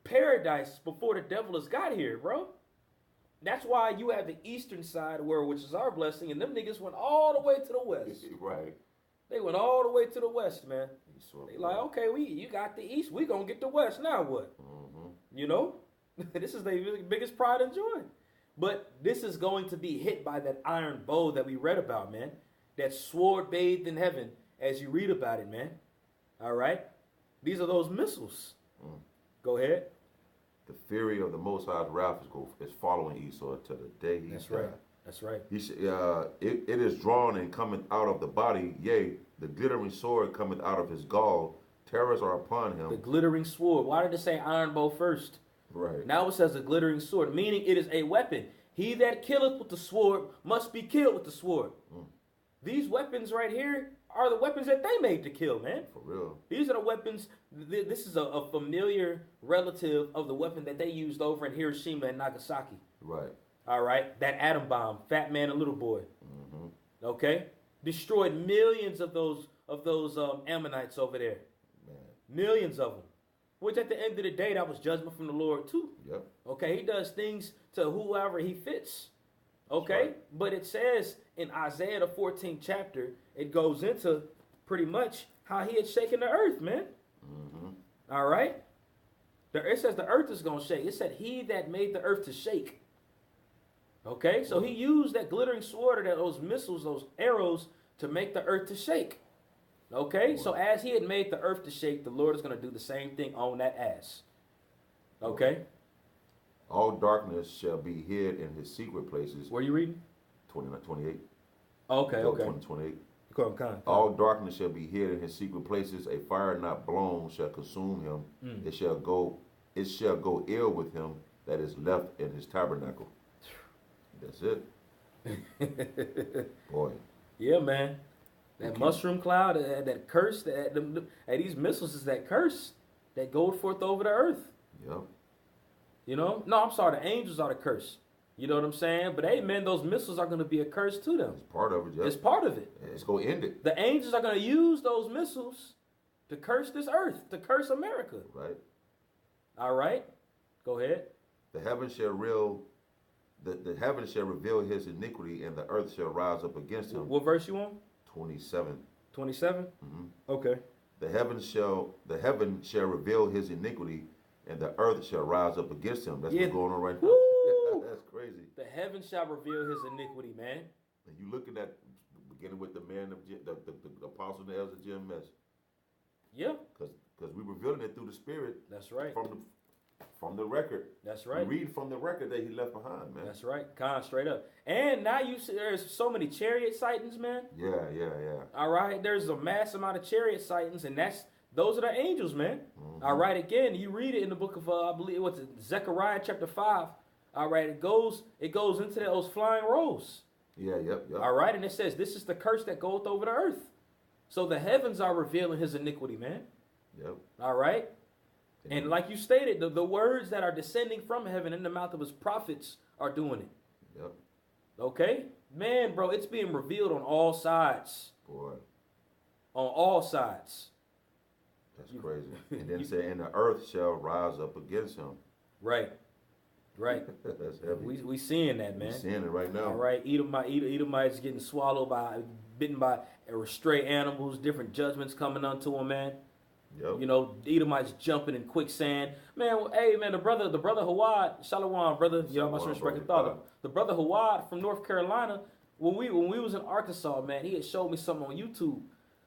paradise before the devil has got here, bro. That's why you have the eastern side, which is our blessing, and them niggas went all the way to the west. Right. They went all the way to the west, man. They like, right. okay, you got the east, we gonna get the west. Now what? Mm-hmm. You know, this is the biggest pride and joy. But this is going to be hit by that iron bow that we read about, man. That sword bathed in heaven, as you read about it, man. All right, these are those missiles. Go ahead. The fury of the Most High's wrath is following Esau to the day he died. Right. That's right. It is drawn and cometh out of the body, yea, the glittering sword cometh out of his gall. Terrors are upon him. The glittering sword. Why did it say iron bow first? Right. Now it says a glittering sword, meaning it is a weapon. He that killeth with the sword must be killed with the sword. These weapons right here are the weapons that they made to kill, man. For real. These are the weapons. This is a familiar relative of the weapon that they used over in Hiroshima and Nagasaki. Right. All right. That atom bomb, Fat Man and Little Boy. Okay. Destroyed millions of those Ammonites over there. Man. Millions of them. Which at the end of the day, that was judgment from the Lord too. Yep. Okay. He does things to whoever he fits. Okay. Right. But it says in Isaiah the 14th chapter, it goes into pretty much how he had shaken the earth, man. All right. It says the earth is going to shake. It said he that made the earth to shake. Okay. So he used that glittering sword or those missiles, those arrows to make the earth to shake. Okay, so as he had made the earth to shake, the Lord is going to do the same thing on that ass. Okay? All darkness shall be hid in his secret places. Where are you reading? 28. Okay, Job okay. 28. Come. All darkness shall be hid in his secret places. A fire not blown shall consume him. It shall go ill with him that is left in his tabernacle. That's it. Boy. Yeah, man. That mushroom cloud, that curse, these missiles is that curse that goes forth over the earth. Yep. You know? No, I'm sorry, the angels are the curse. You know what I'm saying? But hey, man, those missiles are going to be a curse to them. It's part of it, Jeff. It's part of it. It's going to end it. The angels are going to use those missiles to curse this earth, to curse America. Right. All right? Go ahead. The heavens shall reveal his iniquity, and the earth shall rise up against him. What verse you on? 27. 27? Mm-hmm. Okay. The heaven shall reveal his iniquity, and the earth shall rise up against him. That's what's going on right now. That's crazy. The heavens shall reveal his iniquity, man. And you looking at beginning with the man of the apostle and the elders of GMS. Yeah. Because we revealing it through the Spirit. That's right. From the record. That's right. We read from the record that he left behind, man. That's right. Straight up. And now you see there's so many chariot sightings, man. Yeah. All right. There's a mass amount of chariot sightings, and those are the angels, man. Mm-hmm. All right. Again, you read it in the book of I believe Zechariah chapter 5. All right. It goes into those flying rolls. Yeah. Yep. All right. And it says this is the curse that goeth over the earth. So the heavens are revealing his iniquity, man. Yep. All right. And like you stated, the words that are descending from heaven in the mouth of his prophets are doing it. Yep. Okay? Man, bro, it's being revealed on all sides. Boy. On all sides. That's crazy. And then say, and the earth shall rise up against him. Right. That's heavy. We seeing that, man. We seeing it right now. All right. Edomites getting bitten by stray animals, different judgments coming unto them, man. Yep. You know, Edomites jumping in quicksand. Man, hey, man, the brother Hawad, Shalom, brother. You know, my respect thought. The brother Hawad from North Carolina, when we was in Arkansas, man, he had showed me something on YouTube.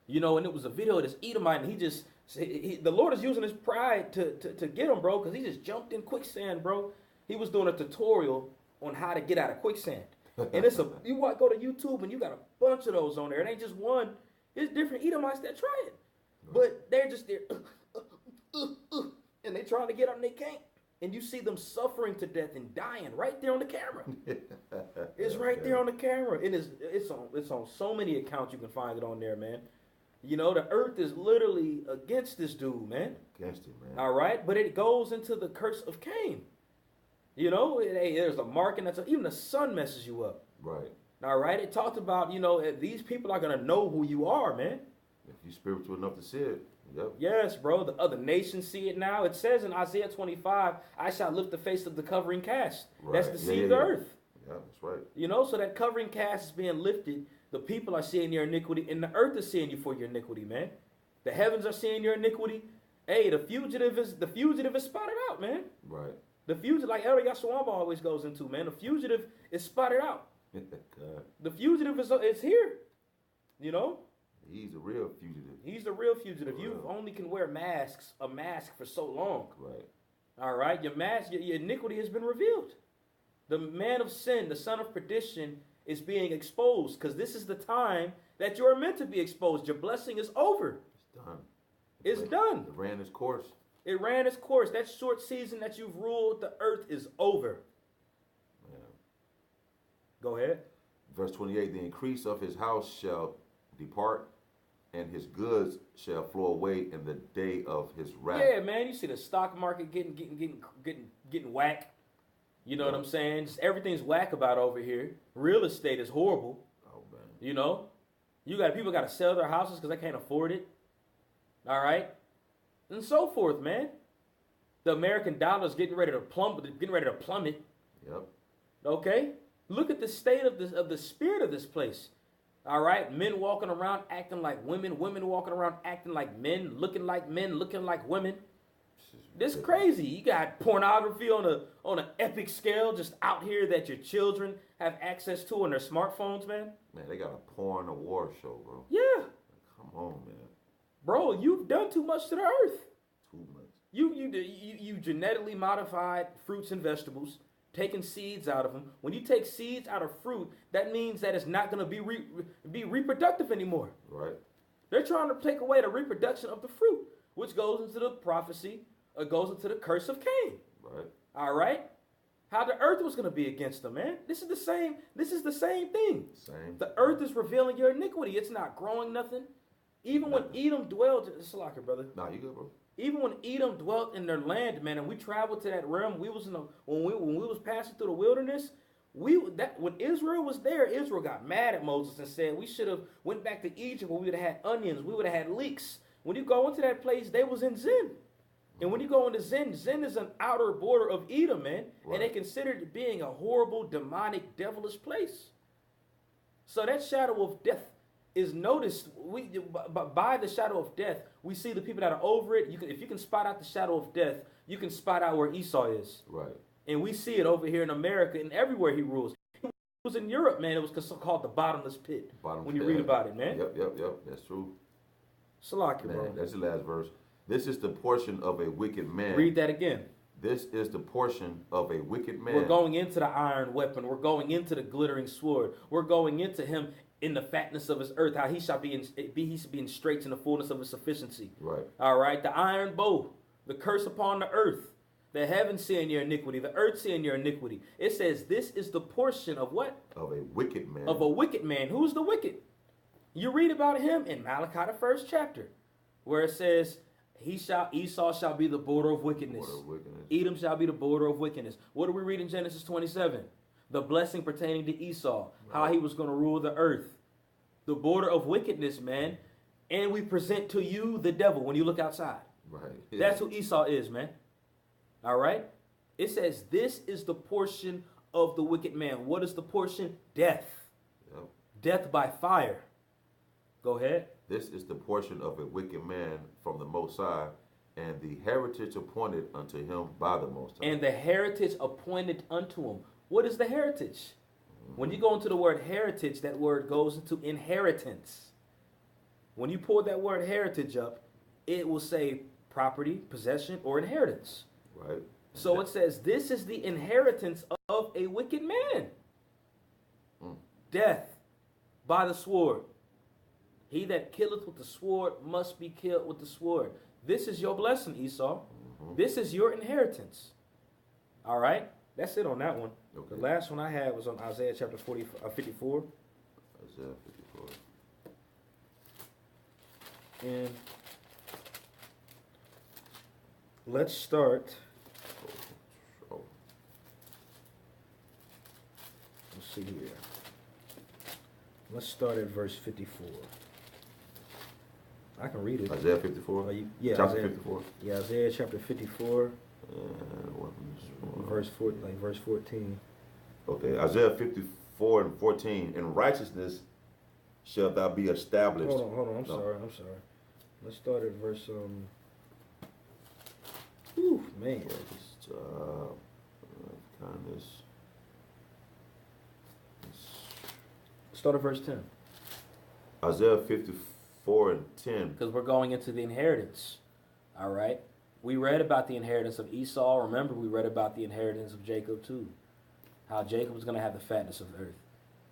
You know, and it was a video of this Edomite, and the Lord is using his pride to get him, bro, because he just jumped in quicksand, bro. He was doing a tutorial on how to get out of quicksand. And you go to YouTube, and you got a bunch of those on there. It ain't just one. It's different Edomites that try it. But they're just there, and they're trying to get up and they can't. And you see them suffering to death and dying right there on the camera. It's right there on the camera. It's on so many accounts you can find it on there, man. You know, the earth is literally against this dude, man. Against it, man. All right, but it goes into the curse of Cain. You know, there's a marking even the sun messes you up. Right. All right, it talked about, you know, these people are gonna know who you are, man. If you're spiritual enough to see it, yep. Yes, bro. The other nations see it now. It says in Isaiah 25, I shall lift the face of the covering cast. Right. That's the seed of the earth. Yeah, that's right. You know, so that covering cast is being lifted. The people are seeing your iniquity, and the earth is seeing you for your iniquity, man. The heavens are seeing your iniquity. Hey, the fugitive is spotted out, man. Right. The fugitive, like Elder Yashawamba always goes into, man. The fugitive is spotted out. The fugitive is here. You know? He's a real fugitive. He's the real fugitive. You only can wear a mask for so long. Right. All right. Your iniquity has been revealed. The man of sin, the son of perdition, is being exposed because this is the time that you are meant to be exposed. Your blessing is over. It's done. It's done. It ran its course. It ran its course. That short season that you've ruled the earth is over. Yeah. Go ahead. Verse 28, the increase of his house shall depart, and his goods shall flow away in the day of his wrath. Yeah, man, you see the stock market getting whack. You know what I'm saying? Just everything's whack about over here. Real estate is horrible. Oh man. You know, people got to sell their houses because they can't afford it. All right, and so forth, man. The American dollar is getting ready to plummet. Yep. Okay, look at the state of the spirit of this place. All right, men walking around acting like women, women walking around acting like men, looking like women. This is crazy. You got pornography on an epic scale just out here that your children have access to on their smartphones, man. Man, they got a porn award show, bro. Yeah. Come on, man. Bro, you've done too much to the earth. Too much. You genetically modified fruits and vegetables, taking seeds out of them. When you take seeds out of fruit, that means that it's not going to be reproductive anymore. Right. They're trying to take away the reproduction of the fruit, which goes into the prophecy, or goes into the curse of Cain. Right. All right? How the earth was going to be against them, man. This is the same thing. Same. The earth is revealing your iniquity. It's not growing nothing. Even when Edom dwelled, it's like it, brother. Nah, you good, bro. Even when Edom dwelt in their land, man, and we traveled to that realm, we was when we was passing through the wilderness, when Israel was there, Israel got mad at Moses and said we should have went back to Egypt where we would have had onions, we would have had leeks. When you go into that place, they was in Zin. And when you go into Zin is an outer border of Edom, man. Right. And they considered it being a horrible, demonic, devilish place. So that shadow of death is noticed. By the shadow of death, we see the people that are over it. If you can spot out the shadow of death, you can spot out where Esau is. Right. And we see it over here in America and everywhere he rules. He was in Europe, man. It was called the bottomless pit. When you read about it, man. Yep. That's true. Salaki, bro. That's the last verse. This is the portion of a wicked man. Read that again. This is the portion of a wicked man. We're going into the iron weapon. We're going into the glittering sword. We're going into him in the fatness of his earth, how he shall he should be in straits in the fullness of his sufficiency. Right. All right. The iron bow, the curse upon the earth, the heavens seeing your iniquity, the earth seeing your iniquity. It says this is the portion of what? Of a wicked man. Of a wicked man. Who's the wicked? You read about him in Malachi, the 1st chapter, where it says, Esau shall be the border of wickedness. Edom shall be the border of wickedness. What do we read in Genesis 27? The blessing pertaining to Esau, how he was going to rule the earth. The border of wickedness, man. And we present to you the devil when you look outside. Right. Yeah. That's who Esau is, man. All right? It says this is the portion of the wicked man. What is the portion? Death. Yep. Death by fire. Go ahead. This is the portion of a wicked man from the Most High, and the heritage appointed unto him by the Most High. And the heritage appointed unto him. What is the heritage? Mm-hmm. When you go into the word heritage, that word goes into inheritance. When you pull that word heritage up, it will say property, possession, or inheritance. Right. So it says, this is the inheritance of a wicked man. Death by the sword. He that killeth with the sword must be killed with the sword. This is your blessing, Esau. Mm-hmm. This is your inheritance. All right? That's it on that one. Okay. The last one I had was on Isaiah chapter 54. Isaiah 54. And let's start. Let's see here. Let's start at verse 54. I can read it. Isaiah 54? Yeah, chapter Isaiah 54? Yeah, Isaiah chapter 54. Verse 14. Okay, Isaiah 54 and 14. In righteousness shall thou be established. Hold on. I'm sorry. Let's start at verse man. Kindness. Start at verse 10. Isaiah 54 and 10. Because we're going into the inheritance. All right? We read about the inheritance of Esau. Remember, we read about the inheritance of Jacob too. How Jacob was going to have the fatness of the earth.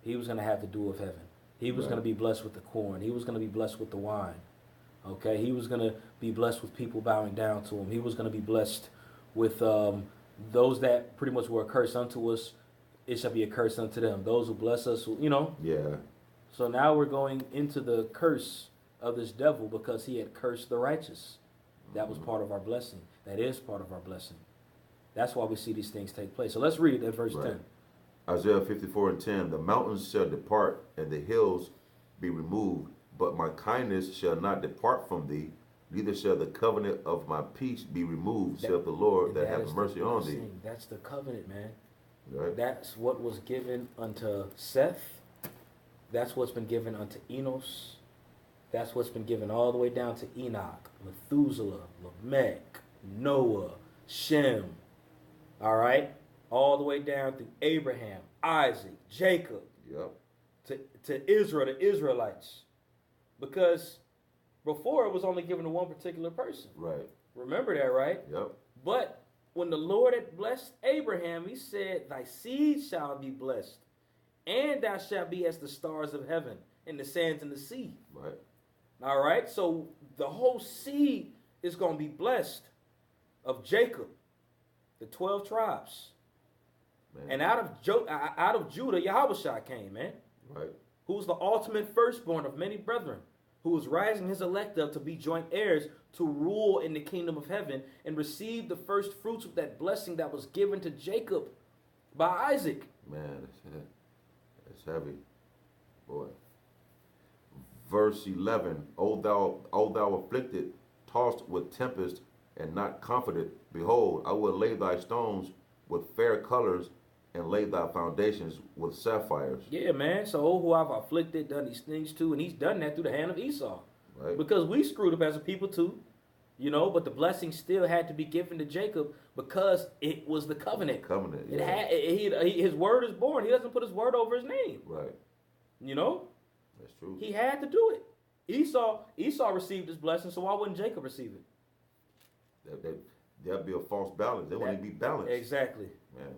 He was going to have the dew of heaven. He was going to be blessed with the corn. He was going to be blessed with the wine. Okay? He was going to be blessed with people bowing down to him. He was going to be blessed with those that pretty much were a curse unto us. It shall be a curse unto them. Those who bless us, Yeah. So now we're going into the curse of this devil because he had cursed the righteous. That was part of our blessing. That is part of our blessing. That's why we see these things take place. So let's read it at verse 10. Isaiah 54 and 10. The mountains shall depart and the hills be removed, but my kindness shall not depart from thee, neither shall the covenant of my peace be removed, saith the Lord that hath mercy on thee. That's the covenant, man. Right. That's what was given unto Seth. That's what's been given unto Enos. That's what's been given all the way down to Enoch, Methuselah, Lamech, Noah, Shem, all right, all the way down through Abraham, Isaac, Jacob, Yep. to Israel, the Israelites. Because before it was only given to one particular person. Right. Remember that, right? Yep. But when the Lord had blessed Abraham, he said, thy seed shall be blessed, and thou shalt be as the stars of heaven and the sands in the sea. Right. All right? So the whole seed is going to be blessed of Jacob, the 12 tribes. Man. And out of Judah, Yahushua came, man. Right. Who's the ultimate firstborn of many brethren, who is rising his elect up to be joint heirs to rule in the kingdom of heaven and receive the first fruits of that blessing that was given to Jacob by Isaac. Man, it's heavy. Boy. Verse 11, O thou afflicted, tossed with tempest, and not comforted, behold, I will lay thy stones with fair colors, and lay thy foundations with sapphires. Yeah, man. So who I've afflicted, done these things to, and he's done that through the hand of Esau. Right. Because we screwed up as a people too, you know, but the blessing still had to be given to Jacob because it was the covenant. Covenant, yeah. His word is born. He doesn't put his word over his name. Right. You know? That's true. He had to do it. Esau received his blessing, so why wouldn't Jacob receive it? There'll be a false balance. They won't be balanced. Exactly. Man.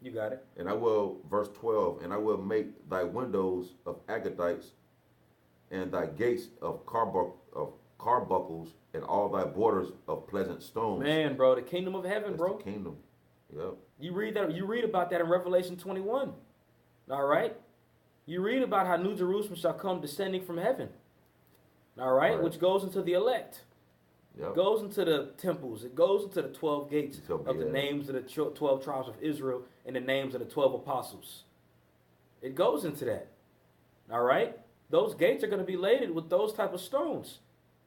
You got it. And I will, verse 12, and I will make thy windows of agatites, and thy gates of carbuncles, and all thy borders of pleasant stones. Man, bro, the kingdom of heaven, That's bro. the kingdom. Yep. You read about that in Revelation 21. All right? You read about how New Jerusalem shall come descending from heaven. All right? Which goes into the elect. Yep. Goes into the temples. It goes into the 12 gates of the names of the 12 tribes of Israel and the names of the 12 apostles. It goes into that. All right? Those gates are going to be laden with those type of stones.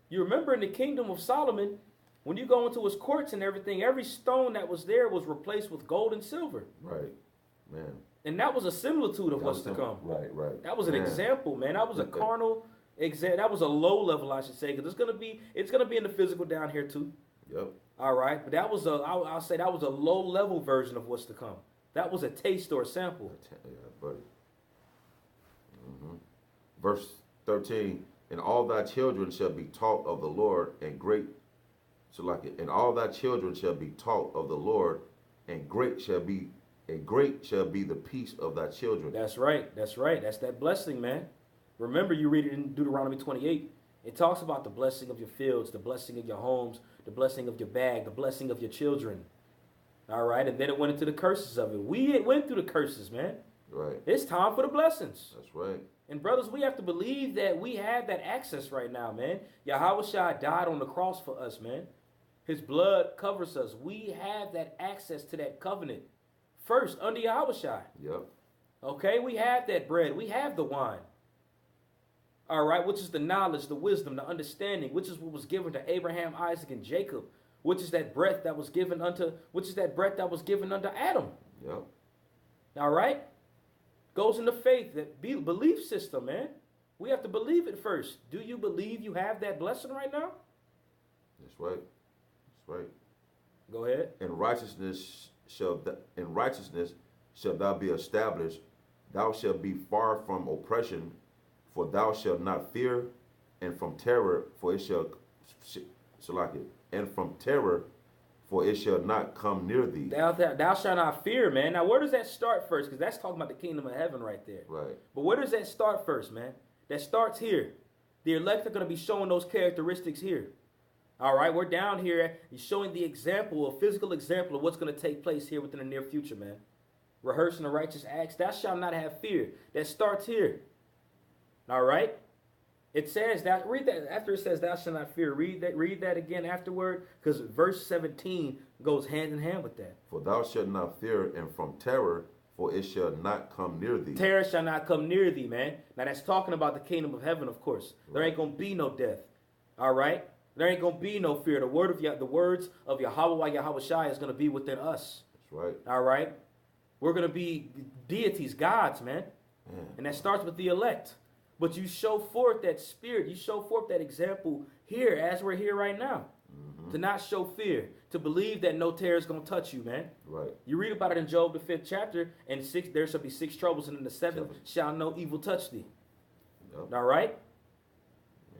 You remember in the kingdom of Solomon, when you go into his courts and everything, every stone that was there was replaced with gold and silver. Right. Man. And that was a similitude of what's to come. Right. That was an example, man. That was a carnal example. That was a low level, I should say, because it's gonna be in the physical down here too. Yep. All right, but that was I'll say that was a low level version of what's to come. That was a taste or a sample. Yeah, buddy. Mm-hmm. Verse 13, and all thy children shall be taught of the Lord, and great, and all thy children shall be taught of the Lord, and great shall be the peace of thy children. That's right. That's that blessing, man. Remember, you read it in Deuteronomy 28. It talks about the blessing of your fields, the blessing of your homes, the blessing of your bag, the blessing of your children. All right, and then it went into the curses of it. We went through the curses, man. Right. It's time for the blessings. That's right. And brothers, we have to believe that we have that access right now, man. Yahushua died on the cross for us, man. His blood covers us. We have that access to that covenant. First, under Yahushua. Yep. Okay, we have that bread. We have the wine. All right, which is the knowledge, the wisdom, the understanding, which is what was given to Abraham, Isaac, and Jacob, which is that breath that was given unto Adam. Yep. All right? Goes into faith, that belief system, man. We have to believe it first. Do you believe you have that blessing right now? That's right. That's right. Go ahead. In righteousness shall thou be established. Thou shalt be far from oppression, for thou shalt not fear, and from terror, for it shall not come near thee. Thou shalt not fear, man. Now, where does that start first? Because that's talking about the kingdom of heaven right there. Right. But where does that start first, man? That starts here. The elect are going to be showing those characteristics here. All right, we're down here showing the example, a physical example of what's going to take place here within the near future, man. Rehearsing the righteous acts. Thou shalt not have fear. That starts here. All right? It says that, read that, after it says thou shalt not fear, read that again afterward, because verse 17 goes hand in hand with that. For thou shalt not fear, and from terror, for it shall not come near thee. Terror shall not come near thee, man. Now that's talking about the kingdom of heaven, of course. Right. There ain't going to be no death. All right? There ain't going to be no fear. The words of Yahweh Shai is going to be within us. That's right. All right? We're going to be deities, gods, man. And that starts with the elect. But you show forth that spirit. You show forth that example here as we're here right now. To not show fear. To believe that no terror is going to touch you, man. Right. You read about it in Job, the 5th chapter, and there shall be 6 troubles, and in the 7th shall no evil touch thee. Yep. All right?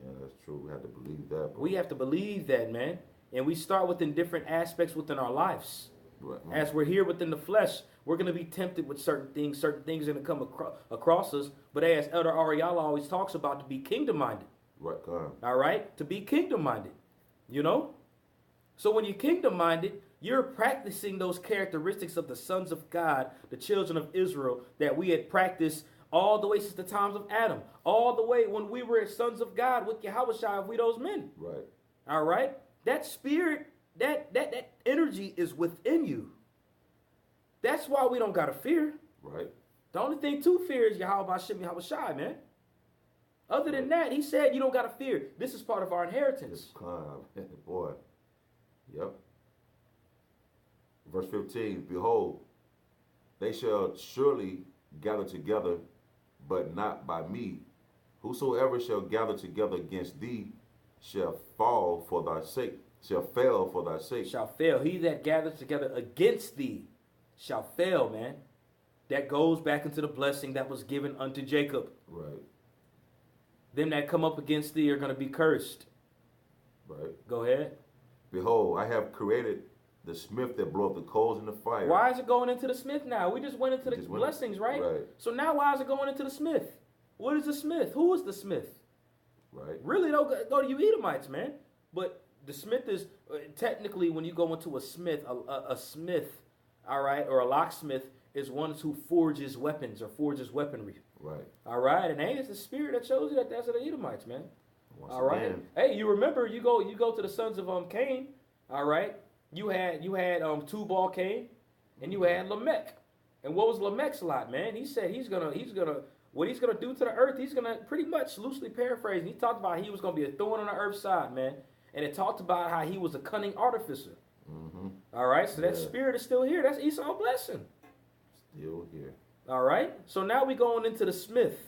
Yeah, that's true. We have to believe that. Bro. We have to believe that, man. And we start within different aspects within our lives. Right. As we're here within the flesh, we're going to be tempted with certain things. Certain things are going to come across us. But as Elder Ariala always talks about, to be kingdom-minded. Right, God. All right? To be kingdom-minded. You know? So when you're kingdom-minded, you're practicing those characteristics of the sons of God, the children of Israel, that we had practiced all the way since the times of Adam. All the way when we were sons of God with Yahushua, we those men. Right. All right? That spirit, that energy is within you. That's why we don't got to fear. Right. The only thing to fear is Yahushua, man. Other than that, he said you don't got to fear. This is part of our inheritance. Boy. Yep. Verse 15, behold, they shall surely gather together, but not by me. Whosoever shall gather together against thee shall fall for thy sake, shall fail for thy sake. Shall fail. He that gathers together against thee shall fail, man. That goes back into the blessing that was given unto Jacob. Right. Them that come up against thee are going to be cursed. Right. Go ahead. Behold, I have created the smith that bloweth the coals in the fire. Why is it going into the smith now? We just went into the blessings, right? Right. So now why is it going into the smith? What is the smith? Who is the smith? Right. Really don't go to you Edomites, man. But the smith is, technically, when you go into a smith, a smith, all right, or a locksmith is one who forges weapons or forges weaponry. Right. All right. And hey, it's the spirit that shows you that that's the Edomites, man. Once all right. again. Hey, you remember you go to the sons of Cain. All right. You had Tubal Cain, and you had Lamech. And what was Lamech's lot, man? He said what he's gonna do to the earth. He's gonna, pretty much loosely paraphrasing, he talked about he was gonna be a thorn on the earth's side, man. And it talked about how he was a cunning artificer. Mm-hmm. All right. So that spirit is still here. That's Esau's blessing. Still here. All right. So now we going into the smith.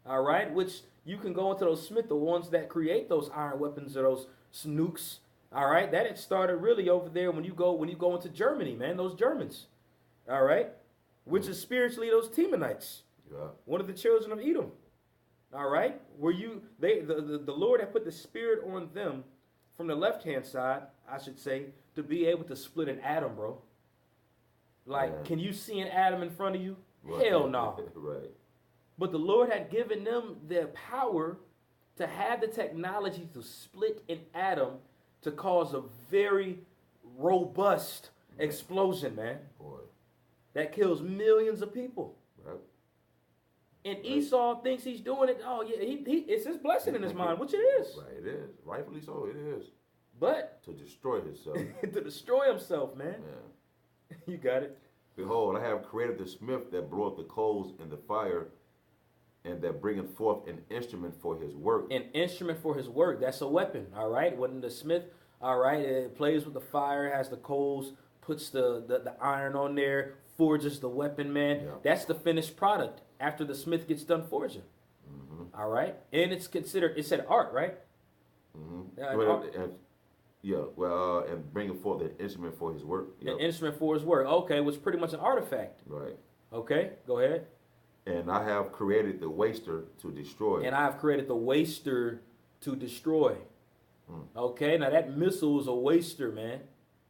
All right, which you can go into those smith, the ones that create those iron weapons or those snooks. All right, that it started really over there when you go into Germany, man. Those Germans. All right, which is spiritually those Temanites. Yeah. One of the children of Edom. All right, the Lord had put the spirit on them from the left hand side, I should say, to be able to split an atom, bro. Like, can you see an atom in front of you? Right. Hell no. Right. But the Lord had given them the power to have the technology to split an atom to cause a very robust explosion, man. Boy. That kills millions of people. Right. And Esau thinks he's doing it. Oh, yeah, it's his blessing in his mind, which it is. Right, it is. Rightfully so, it is. But to destroy himself. to destroy himself, man. Yeah. You got it. Behold, I have created the smith that bloweth the coals in the fire, and that bringeth forth an instrument for his work. An instrument for his work. That's a weapon, all right? When the smith, all right, it plays with the fire, has the coals, puts the iron on there, forges the weapon, man. Yeah. That's the finished product after the smith gets done forging. Mm-hmm. All right? And it's said art, right? Mm-hmm. And bringing forth an instrument for his work. Yep. An instrument for his work. Okay, which is pretty much an artifact. Right. Okay, go ahead. And I have created the waster to destroy. And I have created the waster to destroy. Okay, now that missile is a waster, man.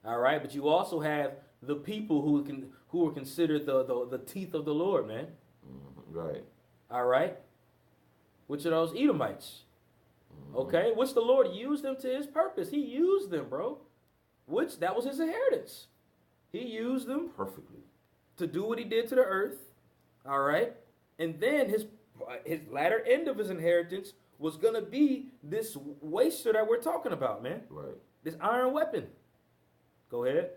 All right, but you also have the people who are considered the teeth of the Lord, man. Mm-hmm. Right. All right, which are those Edomites. Mm-hmm. Okay, which the Lord used them to his purpose. He used them, bro. Which that was his inheritance. He used them perfectly to do what he did to the earth. All right. And then his latter end of his inheritance was going to be this waster that we're talking about, man. Right. This iron weapon. Go ahead.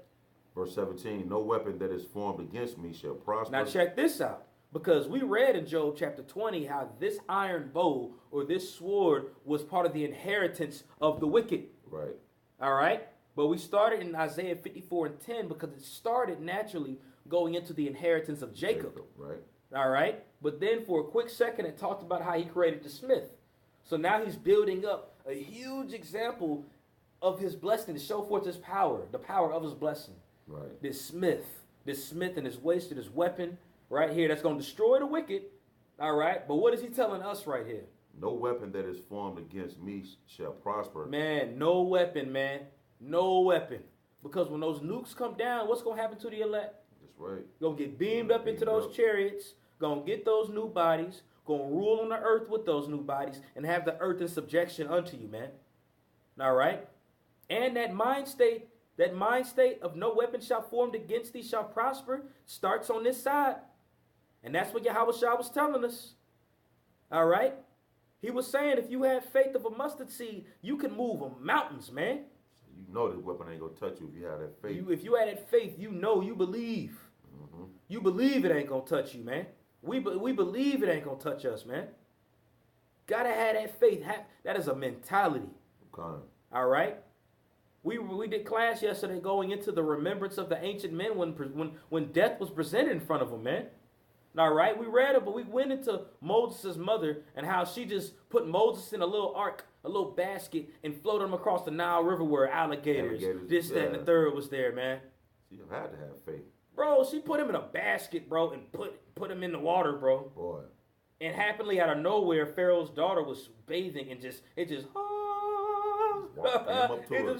Verse 17, no weapon that is formed against me shall prosper. Now check this out. Because we read in Job chapter 20 how this iron bow or this sword was part of the inheritance of the wicked. Right. All right. But we started in Isaiah 54:10 because it started naturally going into the inheritance of Jacob. Right. All right. But then for a quick second, it talked about how he created the smith. So now he's building up a huge example of his blessing, to show forth his power, the power of his blessing. Right. This smith and his wasted his weapon right here that's going to destroy the wicked. All right. But what is he telling us right here? No weapon that is formed against me shall prosper. Man, no weapon, man. No weapon. Because when those nukes come down, what's going to happen to the elect? That's right. Going to get beamed up into those chariots, going to get those new bodies, going to rule on the earth with those new bodies, and have the earth in subjection unto you, man. All right? And that mind state of no weapon shall formed against thee shall prosper starts on this side. And that's what Yahweh Shah was telling us. All right? He was saying if you had faith of a mustard seed, you can move mountains, man. You know this weapon ain't going to touch you if you have that faith. If you had that faith, you know, you believe. Mm-hmm. You believe it ain't going to touch you, man. We believe it ain't going to touch us, man. Got to have that faith. That is a mentality. Okay. All right? We did class yesterday going into the remembrance of the ancient men when death was presented in front of them, man. All right? We read it, but we went into Moses' mother and how she just put Moses in a little ark, a little basket, and floated him across the Nile River where alligators this, that, and the third was there, man. She had to have faith. Bro, she put him in a basket, bro, and put him in the water, bro. Boy. And happily out of nowhere, Pharaoh's daughter was bathing and it just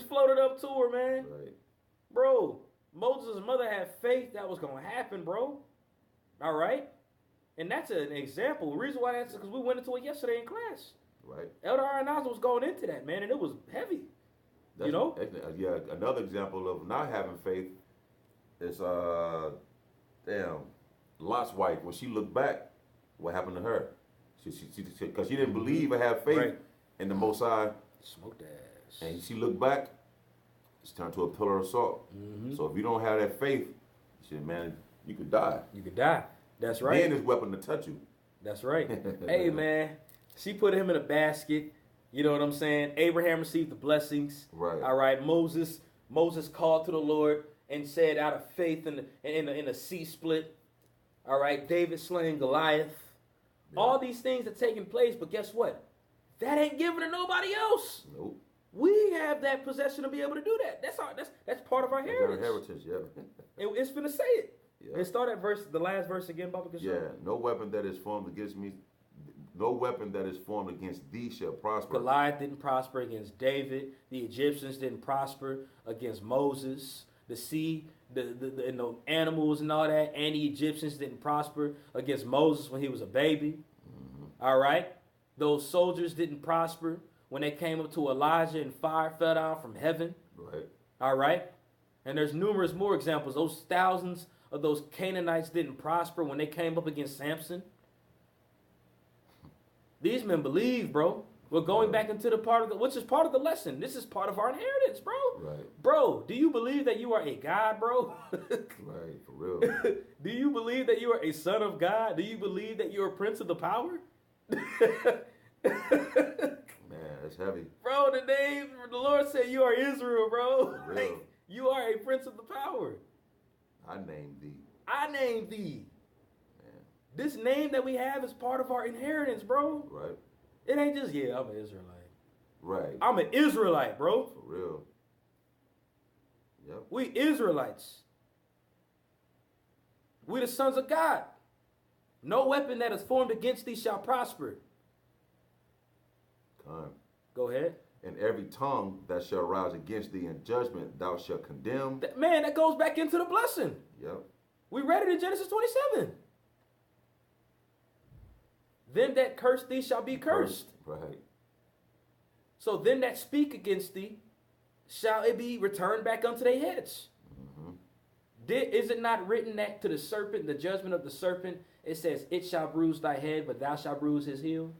floated up to her, man. Right. Bro, Moses' mother had faith that was going to happen, bro. All right? And that's an example. The reason why that's because we went into it yesterday in class. Right. Elder Aronazzo was going into that, man, and it was heavy. You know? Yeah, another example of not having faith is, Lot's wife. When she looked back, what happened to her? Because she didn't believe or have faith in the Most High. Smoked ass. And she looked back, it's turned to a pillar of salt. Mm-hmm. So if you don't have that faith, man, you could die. You could die. That's right. Then his weapon to touch you. That's right. Hey, man, she put him in a basket. You know what I'm saying? Abraham received the blessings. Right. All right. Moses called to the Lord and said out of faith in a sea split. All right. David slaying Goliath. Yeah. All these things are taking place, but guess what? That ain't given to nobody else. Nope. We have that possession to be able to do that. That's part of our heritage. Our heritage, yeah. It's finna say it. Yeah. And start at the last verse again, Baba. Yeah. No weapon that is formed against me, no weapon that is formed against thee shall prosper. Goliath didn't prosper against David. The Egyptians didn't prosper against Moses. The sea, the animals and all that, and the Egyptians didn't prosper against Moses when he was a baby. Mm-hmm. All right? Those soldiers didn't prosper when they came up to Elijah and fire fell down from heaven. Right. All right? And there's numerous more examples. Those thousands of those Canaanites didn't prosper when they came up against Samson. These men believe, bro. We're going back into the which is part of the lesson. This is part of our inheritance, bro. Right. Bro, do you believe that you are a God, bro? Right, for real. Do you believe that you are a son of God? Do you believe that you're a prince of the power? Man, that's heavy. Bro, the Lord said you are Israel, bro. For real. Like, you are a prince of the power. I named thee. Man. This name that we have is part of our inheritance, bro. Right. It ain't just, I'm an Israelite. Right. I'm an Israelite, bro. For real. Yep. We Israelites. We the sons of God. No weapon that is formed against thee shall prosper. Come. Go ahead. And every tongue that shall rise against thee in judgment, thou shalt condemn. Man, that goes back into the blessing. Yep. We read it in Genesis 27. Them that curse thee shall be cursed. Right. So them that speak against thee, shall it be returned back unto their heads. Mm-hmm. Is it not written that to the serpent, the judgment of the serpent, it says, it shall bruise thy head, but thou shalt bruise his heel?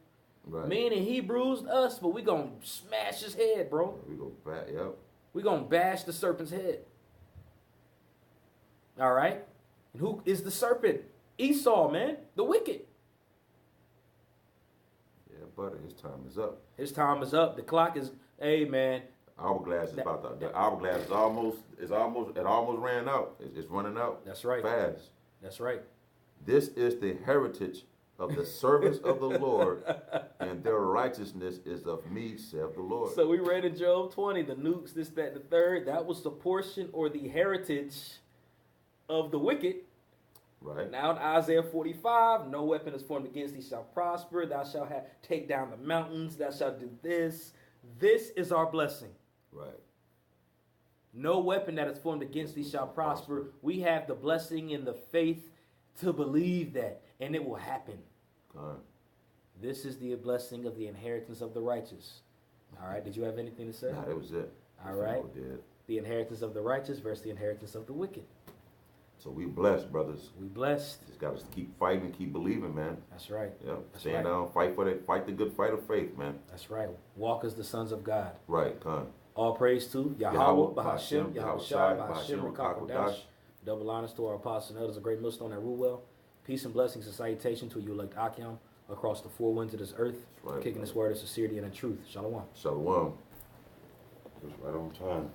Right. Meaning he bruised us, but we going to smash his head, bro. We go back, yep. We going to bash the serpent's head. All right? And who is the serpent? Esau, man. The wicked. Yeah, buddy, his time is up. His time is up. The clock is, hey, man. Hourglass is the hourglass is almost ran out. It's running out. That's right. Fast. That's right. This is the heritage of the servants of the Lord, and their righteousness is of me, saith the Lord. So we read in Job 20, the nukes, this, that, the third. That was the portion or the heritage of the wicked. Right. Now in Isaiah 45, no weapon is formed against thee shall prosper. Thou shalt take down the mountains. Thou shalt do this. This is our blessing. Right. No weapon that is formed against thee shall prosper. We have the blessing in the faith to believe that, and it will happen. Right. This is the blessing of the inheritance of the righteous. All right, did you have anything to say? Nah, that was it. All right. Did. The inheritance of the righteous versus the inheritance of the wicked. So we blessed, brothers. We blessed. Just got to keep fighting, keep believing, man. That's right. Yep. That's Stand right. down, fight the good fight of faith, man. That's right. Walk as the sons of God. Right, con. All praise to Yahweh, Bahashem, Yahweh Shai, Bahashem, Rakakodash. Double honors to our apostles and elders, a great millstone that rule well. Peace and blessings and salutation to you, elect Akim, across the four winds of this earth, right, kicking this word of sincerity and in truth. Shalom. Shalom. It was right on time.